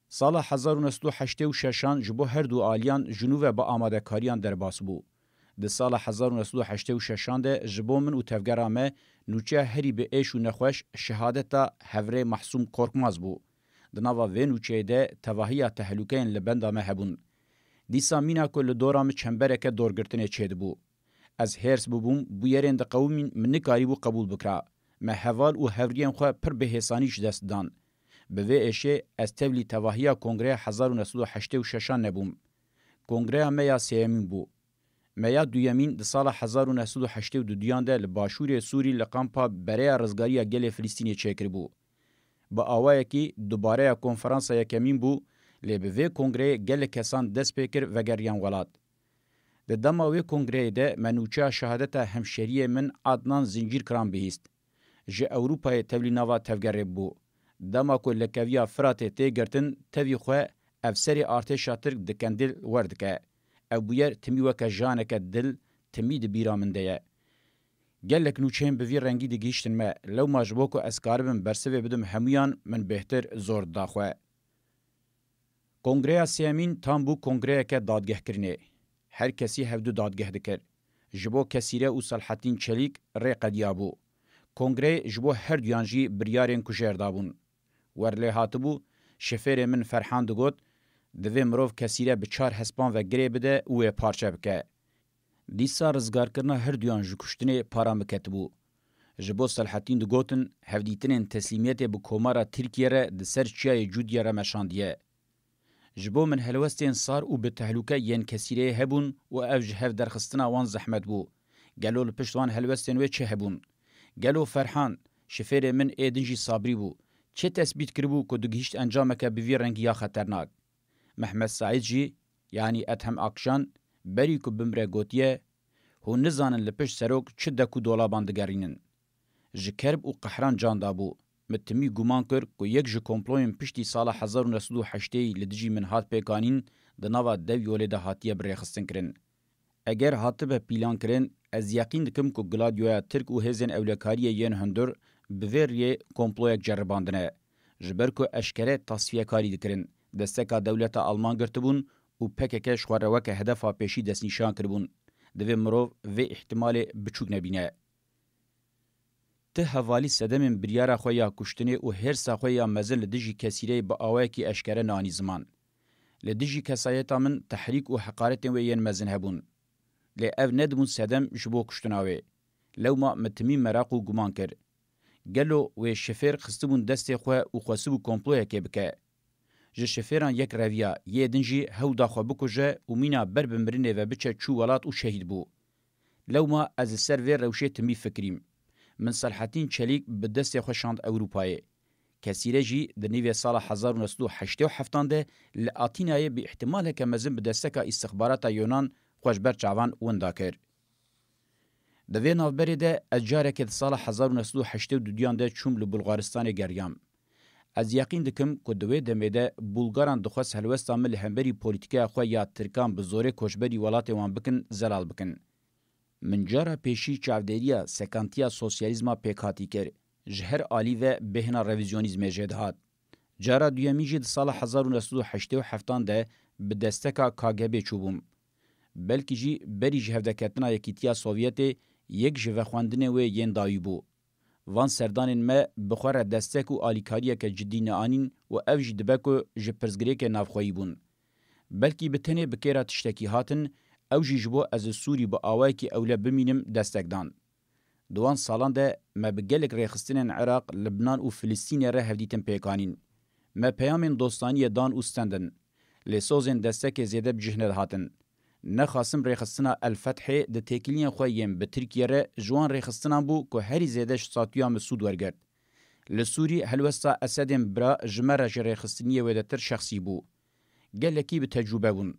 سال 1986 جبو هر دو آلیان جنوب با آماده کاریان درباس بو. د سال 1986 ده جبومن و تفگرامه نوچه هری به ایش و نخوش شهادتا هوره محسوم کورکماز بو. دناوا و نوچه ده تواهی تحلوکین لبنده مهبون. دیسا مینا که لدورام چنبره که دورگرتنه چید بو. از هرس بوم بویرین ده قومین منکاری بو قبول بکرا. مهوال و هورین خواه پر به حسانیش دست دان. به وی ایشه از تولی تواهی کنگره 1986 نبوم. کنگره میا سیمین بو. میا دویمین د سال 1982 ده لباشور سوری لقامپا برای رزگاری گل فلسطینی چکر بو. با آوائه کی دوباره کنفرانس یکمین بو لبوی کنگره گل کسان دست پیکر وگریان ولاد. ده دماوی کنگره ده منوچه شهادت همشری من عدنان زنجیر کران بهیست. جه اوروپای تولی نوا تفگره بو. دما کو لکویا فرات تی گرتن توی خواه افسری ارتشا ترک دکندل وردکه. او بویر تمی وکا جانکا دل تمی دی بیرامنده یه. گلک نوچهن بوی رنگی دی گیشتن ما لو ماجبوکو اسکاربن برسوه بدم همویان من بهتر زور داخوه. کنگره سیامین تام بو کنگره که دادگه کرنه. هر کسی هفدو دادگه دکر. جبو کسیره و صلحتین چلیک ری قدیابو. کنگره جبو هر دیانجی بریارین کجر دابون. ورلی هاتبو شفیر من فرحان دگوت دوی مروف کسیره به 4 هسپان و گره بده و پارچه بکه. دیسا رزگار کرنا هر دویان جو کشتنه پارا مکتبو. جبو صلحتین دو گوتن هفدیتنین تسلیمیت بو کومارا ترکیه را ده سر چیای جودیه را مشاندیه. جبو من هلوستین سار و به تحلوکه ین کسیره هبون و اوج هف درخستنا وان زحمت بو. گلو لپشتوان هلوستین و چه هبون. گلو فرحان شفیر من ایدنجی صابری بو. چه تثبیت کربو که دگیشت انجامکه بوی رنگی یا خطرناک. محمد سعید جی یعنی اتهم اکشان بری کو بمره گوتیه هو نزانن لپش سروک چه دکو دولابان دگرینن. جکرب و قحران جان دابو متمی گمان کر که یک جو کمپلوین پشتی سال 1908 لدجی من هات پیکانین دناوا دو یوله ده هاتیه بریخستن کرن. اگر هاته به پیلان کرن از یقین دکم که گلادیویا ترک و هزین اولکاریه ین هندر بویریه کمپلویک جرباندنه. جبر که اشکره تصفیه کاری دکرن. دستکا دولت آلمان گرتبون و پکک شخوروک هدفا پیشی دست نشان کربون. دوی مروف و احتمال بچوک نبینه. ته حوالی صدم بریارا خویا کشتنه و هر سا خویا مزل دجی کسیره با آوه کی اشکره نانی زمان. لدیجی کسایتا من تحریک و حقارت و ین مزن هبون. لی او ندمون سدم جبو کشتناوی. لو ما متمی مراق و گمان کر. گلو و شفیر خستبون دست خواه و خواسبو کمپلوه که بکه. جه شفیران یک رویا یه دنجی هو داخوا بکجه و مینا بر بمرینه و بچه چو ولات و شهید بو. لو ما از سر وی روشه تمی فکریم. من صلحتین چلیک به دست خوشاند اوروپایی. کسیره جی در نیوی سال 1987 ده لاتینای به احتمال که مزن به دستکا استخبارات یونان خوشبر چاوان وندا کر. دوی نوبری ده اجاره که سال 1982 ده چوم لبلغارستان گریام. از یقین دکم که دوی دمیده بولگاران دخواست هلوستا مل همبری پولیتیکا خواه یا ترکان بزوره کشبری ولات وان بکن زلال بکن. من جارا پیشی چاودریا سکانتیا سوسیالیزما پیکاتی کر. جهر آلی و بهنا رویزیونیزم جدهات. جارا دویمی جد سال 1987 ده به دستکا کاگبه چوبوم. بلکی جی بری جهودکتنا یکیتیا سوویت یک جوه خواندنه و ین داوی بو. وان سردانین ما بخوره دستک و آلیکاریه که جدی نانین و او جدبکو جپرزگری که نافخوایی بون. بلکی بتنه بکیره تشتکی هاتن او جیجبو از سوری با آوائی که اوله بمینم دستک دان. دوان سالان ده ما بگلک ریخستین عراق، لبنان و فلسطین ره هفدیتن پیکانین. ما پیامین دوستانی دان اوستندن. لسوزین دستک زیده بجهنه هاتن. نخاسم ریخستنا الفتح ده تکیلین خواهیم به ترکیه ره جوان ریخستنان بو که هری زیدش ساتویا مسود ورگرد. لسوری هلوستا اسدین برا جمره ریخستنیه و ده تر شخصی بو. گلکی به تجربه بون.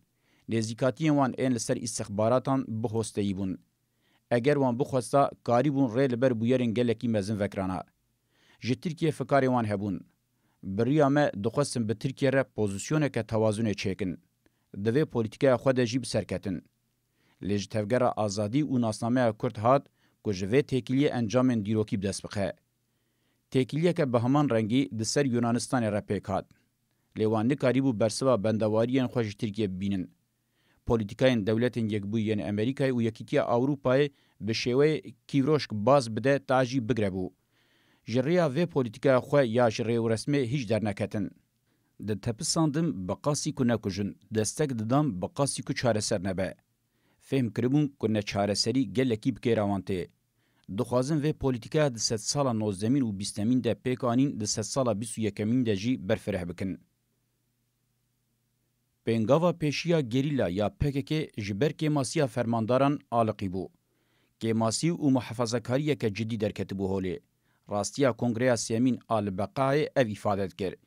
نزیکاتی وان این لسر استخباراتان بخوستهی بون. اگر وان بخوستا کاری بون ری لبر بویرین گلکی مزن وکرانا. جه ترکیه فکاری وان هبون. بریا ما دخواستم به ترکیه را پوزیسیونه که توازونه چیکن. دوی پولیتیکای خود جیب سرکتن. لیج تفگر آزادی و ناسنامه کرد هاد که جوه تکیلیه انجام دیروکی بدست بخه. تکیلیه که به همان رنگی دسر یونانستان را پیک هاد. لیوان نکاری بو برسوا بندواریان خوش ترکیه بینن. پولیتیکای دولت یک بو یعنی امریکای و یکیتیا اوروپای به شیوه کیروشک باز بده تاجی بگره بو. جریا و پولیتیکای خو یا جری رسمي هیچ در نکتن. د تپساندم بقاسی کو نکوجن دستک ددام بقاسی کو چارەسەر نبه. فهم کربون کو نه چارەسەری گلکی بکیراوانته. دخوازن و پولیتیکا د 100 سالا 19 و 20 ده پیکانین د 100 سالا 21 ده جی برفره بکن. پنگاوا پیشیا گریلا یا PKK جبر کماسیا فرمانداران آلقی بو. کماسی و محافظه‌کاری که جدی در کتبو هولی. راستیا کنگره سیمین آل بقای او افادت کرد.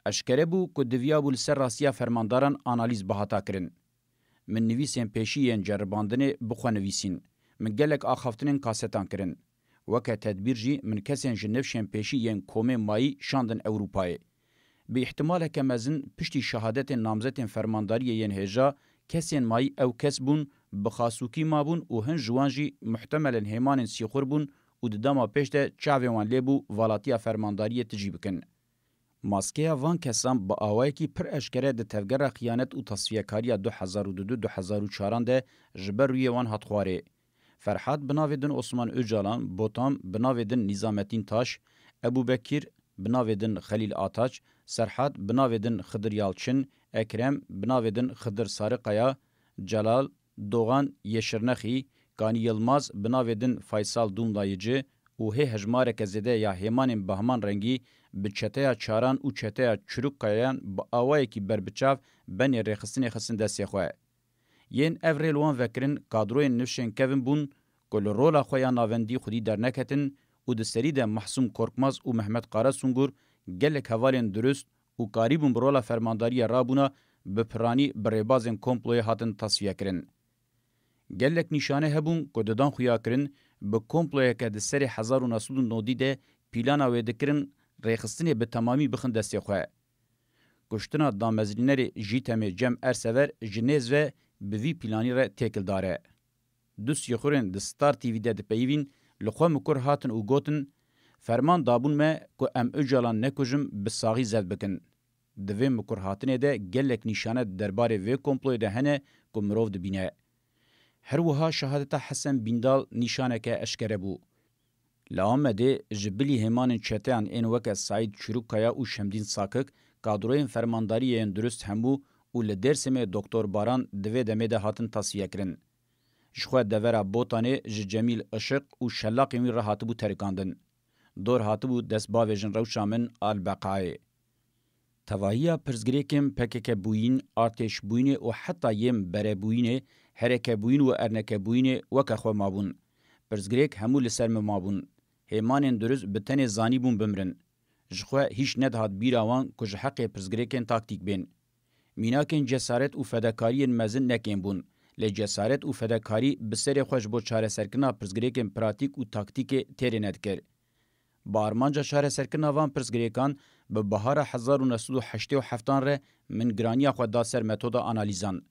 اشکره بو که دویا بول سر راستیا فرمانداران آنالیز بهاتا کرن. من نویسین پیشیین جرباندن بخوا نویسین. من گلک آخافتنین کاستان کرن. وکه تدبیر جی من کسین جنفشین پیشیین کومه مایی شاندن اوروپای. به احتمال که مزن پشتی شهادت نامزد فرمانداری ین هجا کسین مایی او کس بون بخاسوکی ما بون و هن جوانجی محتمل همان سیخور بون و دما پشت چاویوان لیبو والاتیا فرمانداری تجیب کن. ماسکیا وان کسان با آوائی که پر اشکره ده تفگر خیانت و تصفیه کاری 2002-2004 ده جبر روی وان هاتخواره. فرحات بناویدن عثمان اوجالان، بوتام بناویدن نظامتین تاش، ابو بکر بناویدن خلیل آتاچ، سرحات بناویدن خضر یالچن، اکرم بناویدن خضر سارقایا، جلال، دوغان یشرنخی، کانی یلماز بناویدن فیصال دوملایجه و هی هجمارک زده یا همان بهمان رنگی به چته چاران و چته چروکایان با آوایی که بربچاو بنی ریخستین خستن دستی خواه. ین اوریل وان وکرین کادروی نوشن کوین بون کل رولا خویا ناوندی خودی در نکتن و دستری ده محسوم کورکماز و محمد قاره سونگور گلک حوالین درست و قریبون برولا فرمانداری رابونا بپرانی بریبازن کمپلوی هاتن تصفیه کرن. گلک نشانه هبون که ددان خویا کرن به کمپلوی که دستری 1990 ده پیلانا ویدکرن ریخستنی به تمامی بخن دستی خواه. کشتنا دامزرینر جیتم جم ارسور جنیز و به وی پلانی را تکل داره. دوست یخورن د ستار تیوی ده پیوین لخوا مکر هاتن و گوتن فرمان دابون ما که ام اجالان نکوژم بساغی زد بکن. دوی مکر هاتنه ده گلک نشانه درباره وی کمپلوی ده هنه که مروف ده بینه. هر وها شهادت حسن بیندال نشانه که اشکره بو. لامده جبلی همان چتان این وکه سعید چروکایا و شمدین ساکک کادروین فرمانداری این درست همو û li Dêrsimê Doktor Baran divê demê de hatin tasfiye kirin. Ji xwe devera Botanê ji Cemîl Işık û şelaqên wî re hatibû terikandin. Dor hatibû destbavê jin rewşa min Albeqayê. Tevahiya pirsgirêkên PKK-bûyîn, artêşbûyînê û heta yên berebûyînê, herekebûyîn û ernekebûyînê weke xwe mabûn. Pirsgirêk hemû li ser min mabûn. Hêmanên dirûz bi tenê zanî bûn bimirin. Ji xwe hîç nedihat bîra wan ku ji heqê pirsgirêkên taktîk bên. Mînakên cesaret û fedakariyên mezin nekên bûn. Lê cesaret û fedakarî bi serê xwe ji bo çareserkirina pirsgirêkên pratik û taktîkê têrê nedikir. Bi armanca çareserkirina van pirsgirêkan bi bihara 1987 re min giraniya xwe da ser metoda analîzan.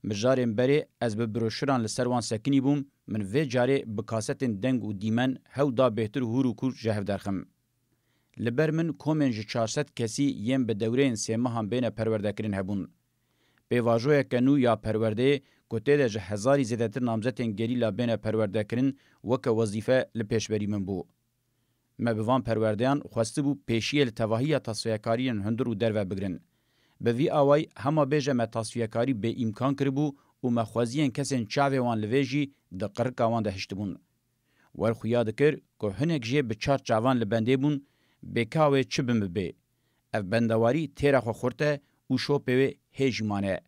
Mijarên berê ez bi broşuran li ser wan sekinî bûm, min vê carê bi kasetên deng û dîmen hew da bêhtir hûr û kûr ji hev derxim. Li ber min komên ji 400 kesî yên bi dewreyên sêmehan bêne perwerdekirin hebûn. Pêvajoyeke nû ya perwerdeyê ku tê de ji hezarî zêdetir namzetên gerîla bêne perwerdekirin weke wezîfe li pêşberî min bû. Me bi van perwerdeyan xwestibû pêşiyê li tevahiya tasfiyekariyên hundir û derve bigirin. Bi vî awayî hema bêje me tasfiyekarî bê îmkan kiribû û me xweziyên kesên çavê wan li vê jî di qirika wan de hiştibûn. Werxuya dikir ku hinek jê bi 4 çavan li bendê bûn, bêka wê çi bin bibe. Ev bendewarî têra xwe xurte û şopê wê hê jî mane.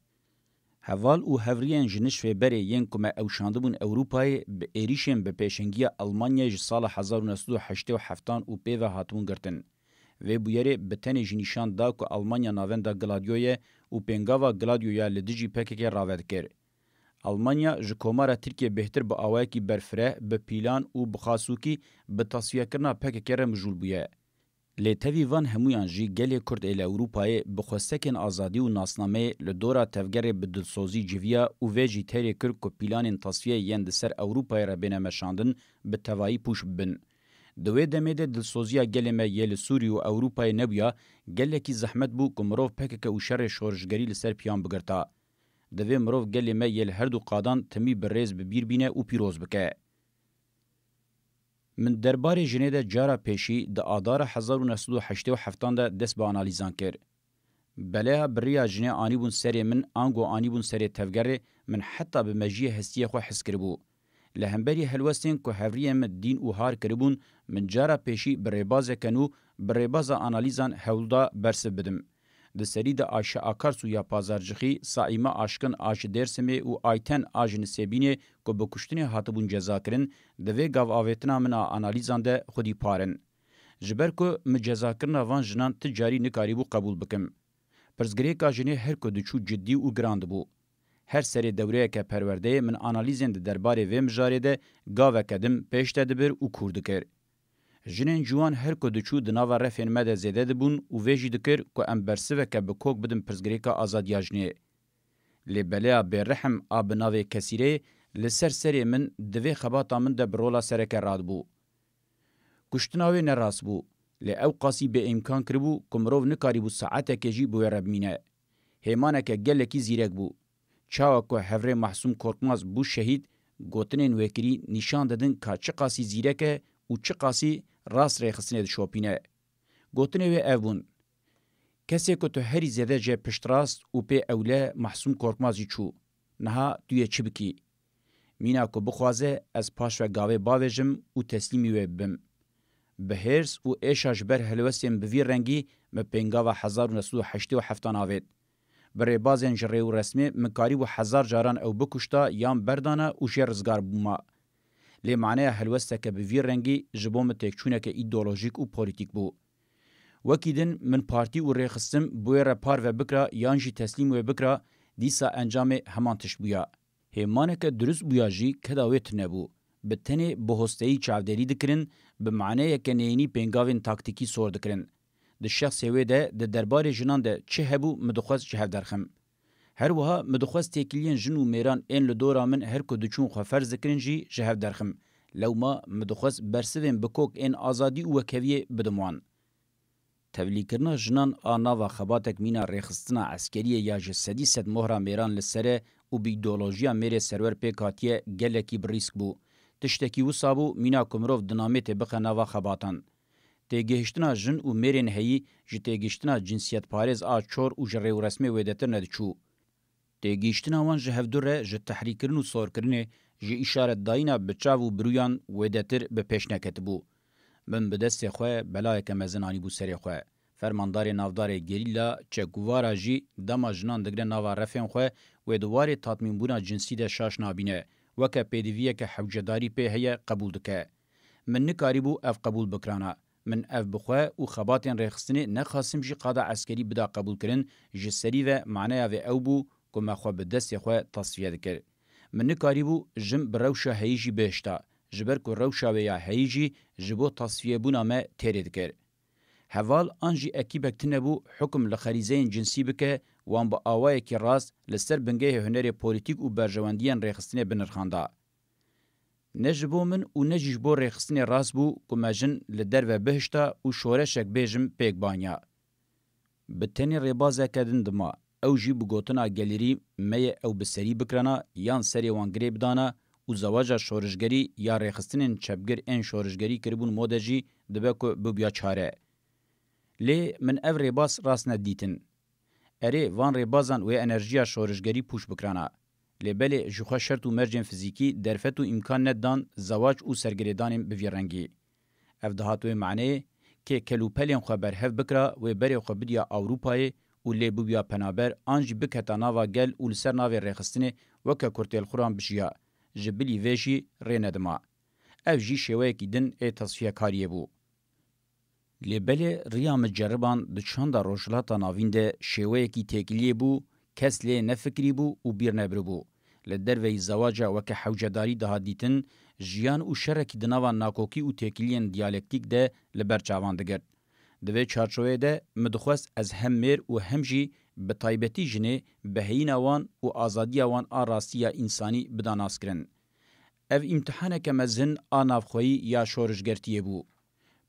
Heval û hevriyên ji nişvê berê yên ku me ewşandibûn Ewropayê bi êrişên bi pêşengiya Almanyayê ji sala 1987 û pêve hatibûn girtin. Vê bûyerê bi tenê jî nîşan da ku Almanya navenda Gladioyê û pêngava Gladioya li dijî PKK rave dikir. Almanya ji komara Tirkiye bêhtir bi awayekî berfireh, bi pîlan û bi xasûkî bi tasfiyekirina PKK re mijûl bûye. Lê tevî van hemûyan jî gelê Kurd ê li Ewropayê bi xwestekên azadî û nasnameyê li dora tevgerê bi dilsozî civiya û vê jî têrê kir ku pîlanên tasfiyê yên di ser Ewropayê re bêne meşandin bi tevahî pûç bibin. Di wê demê de dilsoziya gelê me yê li Sûriye û Ewropayê nebûya, gelekî zehmet bû ku mirov PKK û şerê şorijgerî li ser piyan bigirta. Divê mirov gelê me yê li her du qadan timî bi rêz bi bîr bîne û pîroz bike. Min derbarê jinê de cara pêşî di adara 1987 de dest bi analîzan kir. Beleya biriya jinê anîbûn serê min ango anîbûn serê tevgerê min heta bi mejiyê hestiyê xwe hes kiribû. Li hemberî helwestên ku hevriyên min dîn û har kiribûn, min cara pêşî bi rêbazeke nû bi rêbaza analîzan hewlda bersiv bidim. Di serî de Ayşe Akarsu ya Pazarcixî, Saîme Aşkın a ji Dêrsimê û Ayten a ji Nisêbînê ku bi kuştinê hatibûn cezakirin, di vê gavavêtina min a analîzan de xwedî parin. Ji ber ku min cezakirina van jinan ti carî nikarîbû qebûl bikim. Pirsgirêka jinê her ku diçû ciddî û giran dibû. Her serê dewreyeke perwerdeyê min analîzên di derbarê vê mijarê de gaveke dim pêş de dibir û kûr dikir. Jinên ciwan her ku diçû di nava refên me de zêde dibûn û vê jî dikir ku em bersiveke bi kok bidin pirsgirêka azadiya jinê. Lê beleya bêrihim a bi navê kesîrê li ser serê min di vê xebata min de bi rola sereke radibû. Kuştina wê nerast bû, lê ew qasî bê îmkan kiribû ku mirov nikarîbû saetekê jî bi wê re bimîne. Hêmaneke gelekî zîrek bû. Çawa ku Hevrê Mahsûm Korkmaz bû şehîd, gotinên wekirî nîşan didin ka çi qasî zîrek e û çi qasî rast rêxistinê dişopîne. Gotinê wê ev bûn. Kesê ku tu herî zêde jê piştrast û pê ewle Mahsûm Korkmaz jî çû. Niha tu yê çi bikî? Mîna ku bixwaze ez paş ve gavê bavêjim û teslîmî wê bibim. Bi hêrs û êşa ji ber helwestên bi vî rengî me pêngava 1987 avêt. Bi rêbazên ji rê û resmê min karîbû 1000 caran ew bikuşta yan berdana û jê rizgar bûma. Lê maneya helwesteke bi vî rengî ji bo min têkçûneke îdeolojîk û polîtîk bû. Wekî din min partî û rêxistim bi wê re par ve bikira yan jî teslîm wê bikira, dîsa encamê heman tişt bûya. Hêmaneke durist bûya jî keda wê tune bû. Bi tenê bi hosteyî çavderî dikirin, bi maneyeke neyînî pêngavên taktîkî sor dikirin. Di şexsê wê de di derbarê jinan de çi hebû min dixwest ji hev derxim. Her wiha min dixwest têkiliyên jin û mêran ên li dora min her ku diçûn xwe ferz dikirin jî ji hev derxim. Lewma min dixwest bersivên bikok ên azadî û wekeviyê bidim wan. Tevlîkirina jinan a nava xebatek mîna rêxistina eskeriyê ya ji sedî sed mohra mêran li sere û bi îdeolojiya mêrê serwer pêk hatiye gelekî bi rîsk bû. Tiştekî wisa bû mîna ku mirov dinamêtê bixe nava xebatan. تیگهشتنا جن و میرین هی جی تیگهشتنا جنسیت پارز آ چور و جره و رسمی ویدتر ندچو. تیگهشتنا وان جه هفدوره جه تحریک کرن و صور کرنه جه اشارت داینا بچاو و برویان ویدتر به پیش نکتبو. من به دست خواه بلای که مزنانی بو سری خواه. فرماندار نافدار گریلا چه گوارا جی دما جنان دگره ناوا رفین خواه و دوار تطمین بونا جنسی ده شاش نابینه وکه پیدویه که حوجداری په هیا قبول دکه. من نکاری بو اف قبول بکرانا. من اف بخواه و خباتین ریخستنی نخواستم جی قادا عسکری بدا قبول کرن جسری و معنی و او بو که مخواه به دست خواه تصفیه دکر. من نکاری بو جم بروشا هیجی بهشتا. جبر که روشا و یا هیجی جبو تصفیه بونا ما تیره دکر. هوال انجی اکیبک تنبو حکم لخریزین جنسی بکه وان با آوائه که راست لسر بنگه هنر پولیتیک و برجواندیان ریخستنی بنرخانده. نجبو من و نجبو ریخستنی راست بو که مجن لدر و بهشتا و شورشک بیجم پیک بانیا. بتنی ریبازه کدن دما او جی بگوتنا گلیری می او بسری بکرنا یان سری وان گریب دانا و زواجا شورشگری یا ریخستنین چپگر این شورشگری کربون مودجی دبه که ببیا چاره. لی من او ریباز راست ندیتن. اره وان ریبازان و انرژیا شورشگری پوش بکرانا. لی بله جوخه شرط و مرجن فیزیکی درفت و امکان ندان زواج و سرگریدانیم بویرنگی. اف دهاتوی معنی که کلوپلین خو برهف بکرا و بری خو بدیا اوروپای و لی بویا پنابر آنج بکتا ناوا گل و لسر ناوی ریخستنی وکا کرتیل خوران بشیا. جبلی ویشی ریندما. اف جی شوه کی دن ای تصفیه کاریه بو. لبل ریا مجربان د چاندا روجلاتا ناوینده شوه کی تکلیه بو کس لی نفکری بو و بیر نبرو بو. لدر وی زواجا وکه حوجداری ده دیتن جیان و شرکی دناوان ناکوکی و تکلیین دیالکتیک ده لبرچاوان دگرد. دوی چارچوه ده مدخواست از هم میر و هم جی به طایبتی جنه بهین آوان و آزادی آوان آراستی انسانی بداناس کرن. او امتحانه که مزن آنافخویی یا شورشگرتیه بو.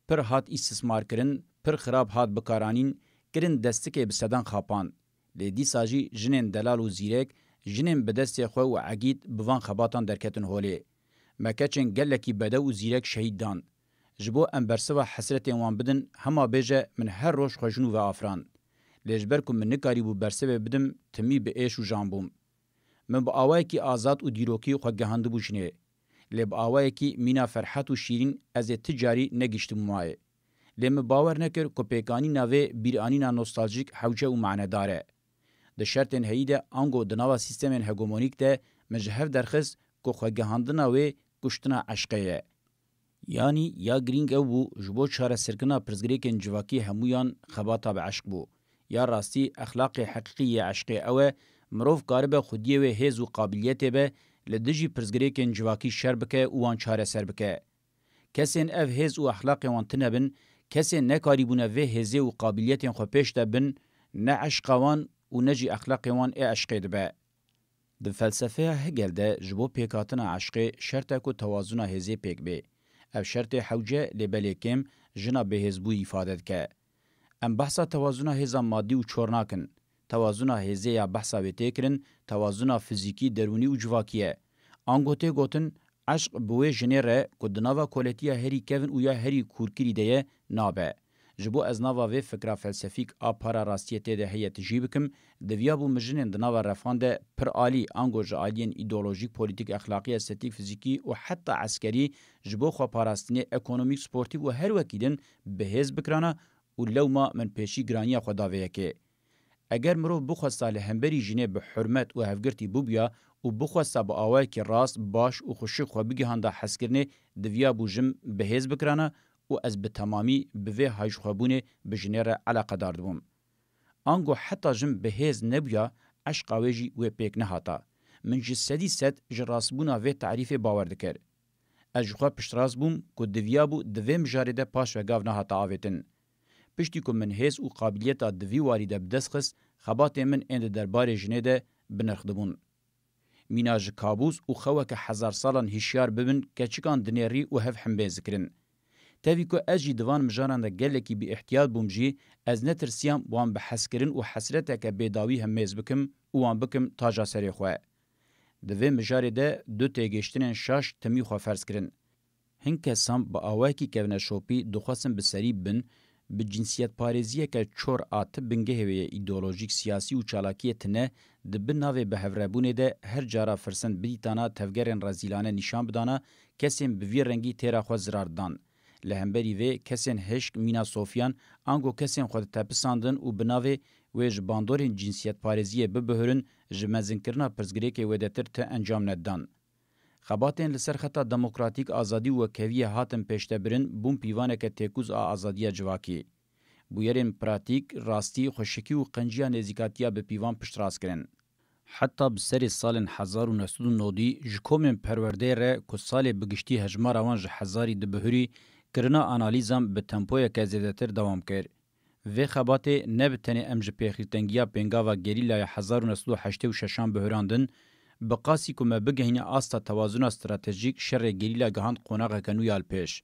پر هات استثمار کرن، پر خراب هات بکارانین، کرن دستکه بسدن خاپان. لیدی ساجی جنین دلال و زیرک، جنین بدست خواه و عگید بوان خباتان درکتن هوله. مکچن گلکی بده و زیرک شهید دان. جبو امبرسه و حسرت وان بدن هما بیجه من هر روش خوشنو و آفران. لیجبر کم من نکاری بو برسه بدم تمی به ایش و جانبوم. من با آوائی که آزاد و دیروکی خواه گهانده بوشنه. لب آوای کی مینا فرحت و شیرین از تجاری نگشتم مای لم باور نکر کو پیکانی نوې بیرانینا نوستالژیک حوجه و معنی داره د شرطن هیده انگو د نوا سیستمن هگمونیک ده مجهف درخص کو خوګهاندنا و کشتنا عشقه یعنی یا گرینگ او جبو چاره سرکنا پرزګریکن جواکی همویان خباتا به عشق بو یا راستی اخلاق حقیقی عشقه او مروف قارب خودیه و هیز و قابلیت به لدجی پرزګریکن جواکی شربکه وان چاره سربکه کسین اف هیز و اخلاق وان تنبن کسین نکاریبونه و هیزه و قابلیت خو پیشته بن نه عشقوان و نجی اخلاق وان ای عشقه دبه د فلسفه هگل ده جبو پیکاتنا عشقه شرطه کو توازن هیزه پیک به اف شرط حوجه لبلیکم جنا به هیزبو ifade که ام بحثا توازن هیزا مادی و چورناکن توازن هیزه یا بحثا و تکرن توازن فیزیکی درونی و جواکیه انگوته گوتن عشق بوی جنره کدناوا کولتیا هری کوین و یا هری کورکری ده نابه جبو از ناوا و فکر فلسفیک اپارا راستیته ده هیت جیبکم دویا بو مجنن دناوا رفانده پر عالی انگو جالین ایدئولوژیک پولیتیک اخلاقی استاتیک فیزیکی و حتی عسکری جبو خو پاراستنی اکونومیک سپورتیو و هر وکیدن بهز بکرانا و لوما من پیشی گرانی خداویه که اگر مرو بخواسته لهمبری جنه به حرمت و هفگرتی بوبیا و بخواسته با آوائی که راست باش و خوشی خواه بگیهانده حس کرنه دویا بو جم بهز بکرانه و از به تمامی بوی هایش خوابونه به جنه را علاقه داردبوم. آنگو حتی جم بهز نبیا عشقاویجی و پیک نهاتا. من جسدی ست جراسبونا و تعریف باور دکر. از جخوا پشتراز بوم که دویا بو دوی مجارده پاش و گاو نهاتا آویتن. پشتی که من هیز و قابلیت دوی واریده بدست خبات من اند دربار جنه ده بنرخدبون. میناج کابوس و خواه که 1000 سالان هشیار ببن که چکان دنیری و هف حمبه ذکرن. تاوی که از جی دوان مجاران ده گله کی بی احتیاط بومجی از نترسیام وان بحث کرن و حسرته که بیداوی همیز بکم وان بکم تاجا سری خواه. دوی مجاری ده دو تیگشتنین شاش تمی خواه فرس کرن. هن کسان با آواکی کونه شوپی دخواستن بسری بن به جنسیت پارێزیە کە چۆر ئاتە بنگەهێوەیە ئیدۆلۆژیک سیاسی و چالاکیەتنە دبن ناوێ بە هەڤرەبوونێدە هەر جارا فرسەن بریتانە تەڤگەرێن ڕەزیلانە نیشان بدانە کەسێن بڤی ڕەنگی تێرا خۆ زراردان. لە هەمبەری vê kesên hişk mîna Sofyan ango kesên xwe tepîsandin û bi navê wê ji bandorên cinsiyet parêziyê bibihûrin ji mezinkirina pirsgirêkê wêdetir te encam nedan. Xebatên li ser xeta demokratîk azadî û wekeviyê hatin pêştebirin bûn pîvaneke têkûz a azadiya civakî. Bûyerên pratîk, rastî, xweşikî û qenciya nêzîkatiya bi pîvan piştrast kirin. Heta bi serê salên 1990 ji komên perwerdeyê re ku salê bi giştî hejmara wan ji hezarî dibihûrî kirina analîzan bi tempoyeke zêdetir dewam kir. Vê xebatê ne bi tenê em ji pêxîrtengiya pêngava gerîlaya 1986 bihûrandin, bi qasî ku me bigihîne asta tewazûna stratejîk şerê gerîla gihand qonaxeke nû ya li pêş.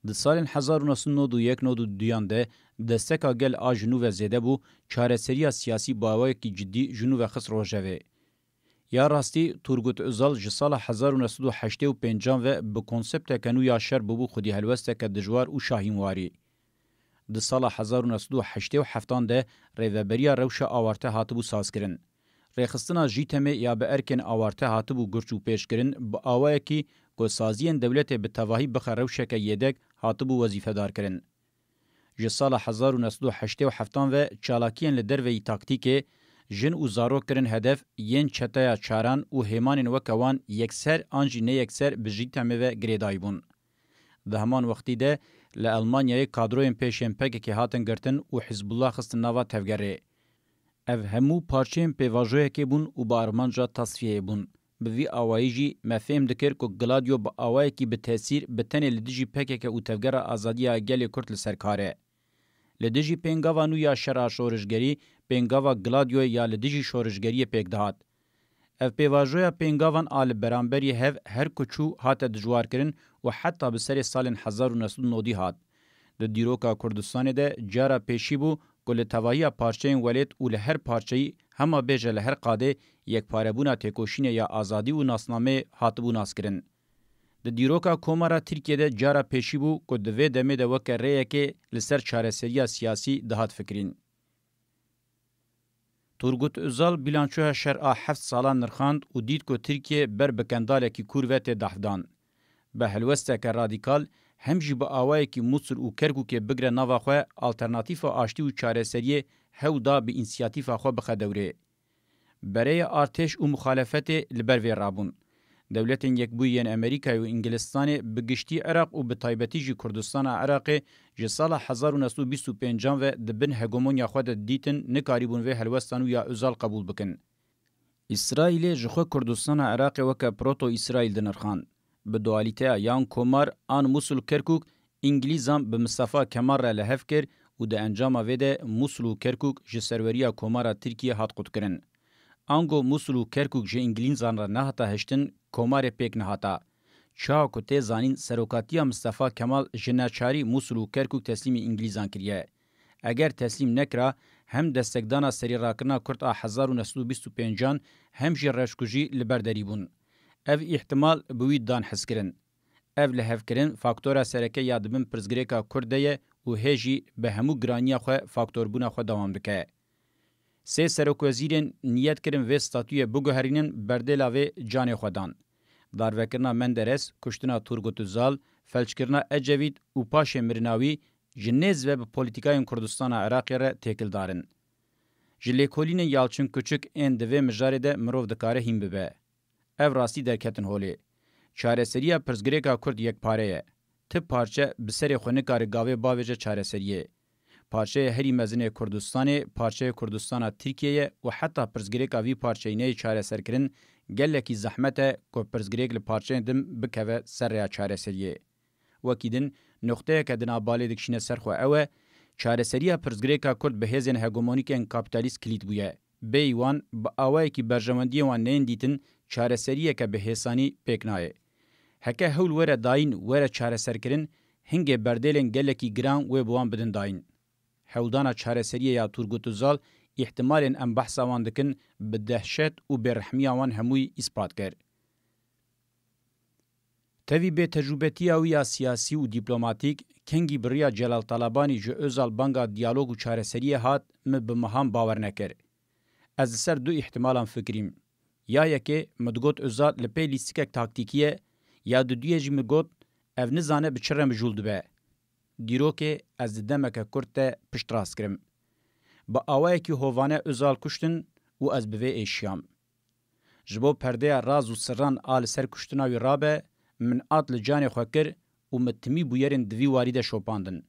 Di salên 1991-92 de desteka gel a ji nû ve zêde bû çareseriya siyasî bawayekî ciddî ji nû ve xist rojevê. Ya rastî Turgut Özal ji sala 1985 ve bi konsepteke nû ya şer bûbû xwedî helwesteke dijwar û şahînwarî. Di sala 1987 de rêveberiya rewşa awarte hatibû sazkirin. Rêxistina jî temê ya bi erkên awarte hatibû gurç û pêşkirin bi awayekî ku saziyên dewletê bi tevahî bixe rewşeke yêdek hatibû wezîfedar kirin. Ji sala 1987 ve çalakiyên li derveyî taktîkê jin û zarok kirin hedef yên çeteya çaran û hêmanên weke wan yekser an jî neyekser bi jî temê ve girêdayî bûn. Di heman wextî de li Almanyayê kadroyên pêşên PKK hatin girtin û Hizbullah xistin nava tevgerê. Ev hemû parçeyên pêvajoyekê bûn û bi armanca tasfiyeyê bûn. Bi vî awayî jî me fêm dikir ku Gladio bi awayekî bi tesîr bi tenê li dijî PKK û tevgera azadiya gelê Kurd li ser kar e. Li dijî pêngava nû ya şera şorijgerî, pêngava Gladioyê ya li dijî şorijgeriyê pêk dihat. Ev pêvajoya pêngavan a li beramberî hev her kuçû hate dijwarkirin û heta bi serê salên 1990 hat. Di dîroka Kurdistanê de cara pêşî bû ku li tevahiya parçeyên welêt û li her parçeyî hema bêje li her qadê yekparebûna têkoşînê ya azadî û nasnameyê hatibû naskirin. Di dîroka Komara Tirkiyeyê cara pêşî bû ku di vê demê de weke rêyekê li ser çareseriya siyasî dihat fikirîn. Turgut Özal bilançoya şer a 7 salan nirxand û dît ku Tirkiye ber bi kendalekî kûr ve tê dehdan. Bi helwesteke radîkal hem jî bi awayekî Musul û Kerkûkê bigire nava xwe alternatîfa aştî û çareseriyê hew da bi însiyatîfa xwe bixe dewrê. Berê artêş û muxalefetê li ber vê rabûn. Dewletên Yekbûyî yên Amerîkayê û Ingilistanê bi giştî Iraq û bi taybetî jî Kurdistana Iraqê ji sala 1925 ve di bin hegemonya xwe de dîtin nikarîbûn vê helwestan û ya Özal qebûl bikin. İsraîlê ji xwe Kurdistana Iraqê weke proto-İsraîl dinirxan. Bi dualîteya yan Komar an Musul Kerkûk İngilîzan bi Mustafa Kemal re li hev kir û di encama vê de Musul û Kerkûk ji serweriya Komara Tirkiye hat qutkirin. Ango Musul û Kerkûk ji İngilîzan re nehata heştin Komarê pêk nehata. Çawa ku tê zanîn serokatiya Mustafa Kemal ji neçarî Musul û Kerkûk teslîmê İngilîzan kiriye. Eger teslîm nekira hem destekdana serîrakirina Kurd a 1925 hem jî reşkujî li ber derî bûn. Ev ihtimal bi wî dan hezkirin. Ev li hevkirin faktora sereke ya dibin pirsgirêka Kurd de ye û hê jî bi hemû giraniya xwe faktorbûna xwe dewam dike. Sê serokwezîrên niyet kirin vê statûyê biguherînin berdêla vê canê xwe dan. Darvekirina Menderes, kuştina Turgut Özal, felçkirina Ecevît û paşê Mirinawî ji nêz ve bi polîtikayên Kurdistana Iraqê re têkildarin. Ji lêkolînên Yalçın Küçük ên di vê mijarê de mirov dikare hîn bibe. Ev rastî derketin holê. Çareseriya pirsgirêka Kurd yekpare ye. Ti parçe bi serê xwe nikare gavê bavêje çareseriyê. Parçeyê herî mezinê Kurdistanê, parçeyê Kurdistana Tirkiyeyê û heta pirsgirêka vî parçeyê neyê çareserkirin gelekî zehmet e ku pirsgirêk li parçeyên din bikeve ser rêya çareseriyê. Wekî din noxteyeke di nabalê dikişîne ser xwe ew e, çareseriya pirsgirêka Kurd bi hêzên hegemonîkên kapitalîst kilît bûye. Bêyî wan bi awayekî berjewendiyê wan neyên dîtin çareseriyeke bi hêsanî pêk nayê. Heke hewl were dayîn were çareserkirin, hingê berdêlên gelekî giran wê bi wan bidin dayîn. Hewdana çareseriyê ya Turgut Özal ihtimalên em behsa wan dikin bi dehşet û bêrehmiya wan hemûyî îspat kir. تەوی بێ تەجروبەتیاویە سیاسی و دیپلۆماتیک کەنگی بڕیا جەلال تەلەبانی ji ئۆزال بانگا دیالۆگ و چارەسەریە هات min bi mehan bawer nekir. Ez li ser du îhtimalan fikirîm. Ya yekê min digot Özal li pê lîstikek taktîkî ya di duyê jî min got ev nizane bi çi re mijûl dibe. Dîrokê ez di demeke Kurd de pişt rast kirim. Bi awayekî hovane Özal kuştin û ez bi vê êşiyam. Ji bo perdeya raz û sirran a li ser kuştina wî rabe min at li canê xwe kir û me timî bûyerên divî warî de şopandin.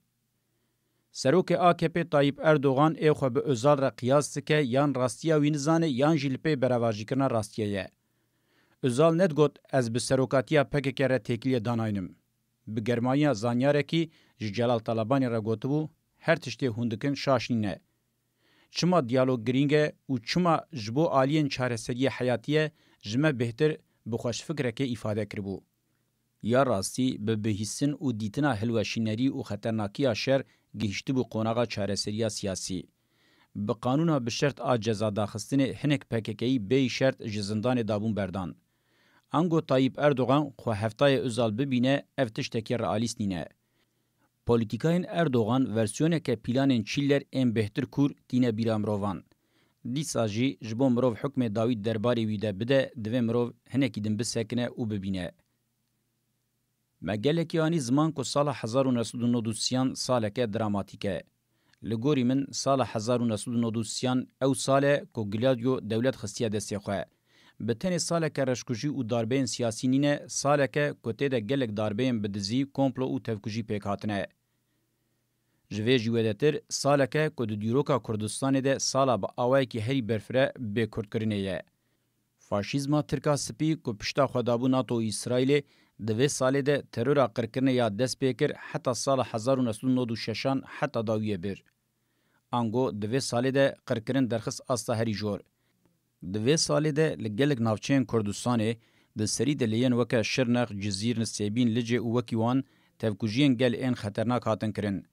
Serokê AKP Tayyip Erdoğan ê xwe bi Özal re qiyas dike yan rastiya wî nizane yan jî li pê berevajîkirina rastiye ye. Özal nedgot ez bi serokatiya PKK re têkiliye danayînim. Bi germaniya zanyarekî ji Celal Talebanî re gotibû her tiştê hûn dikin şaşîne. Çima diyalog girîng e û çima ji bo aliyên çareseriyê heyatiye ji me bêhtir bi xweşfikrekê îfade kiribû. Ya rastî bi bihîstin û dîtina hilweşînerî û xeternakiya şer gihîştibû qonaxa çareseriya siyasî. Bi qanûna bi şert a ceza daxistinê hinek PKK'yî bêyî şert ji zindanê dabûn berdan. Ango Tayyip Erdoğan xwe heftayê Özal bibîne ev tiştekî realîst nîne. Polîtîkayên Erdoğan versiyoneke planên çîller ên bêhtir kûr tîne bîra mirovan. Dîsa jî ji bo mirov hukmê dawî derbarê wî de bide divê mirov hinekî din bisekine û bibîne. Me gelekî anî ziman ku sala 1993 saleke dramatîk e. Li gorî min sala 1993 ew sal e ku Gladio dewlet xistiye destê xwe. Bi tenê saleke reşkujî û darbeyên siyasî nîne saleke ku tê de gelek darbeyên bi dizî, komplo û tevkujî pêk hatine. Ji vê jî wedetir saleke ku di dîroka Kurdistanê de sala bi awayekî herî berfire bêkurdkirinê ye. Faşîzma Tirka Spî ku pişta xwe dabû NATO û İsraîlê di vê salê de terora qirkirinê ya dest pê kir heta sala 1996 heta dawiyê bir. Ango di vê salê de qirkirin derxist asta herî jor. Di vê salê de li gelek navçeyên Kurdistanê di serî de lêyên weke Şirnex, Cizîr, Nisêbîn, Licê û wekî wan tevkujiyên gel ên xeternak hatin kirin.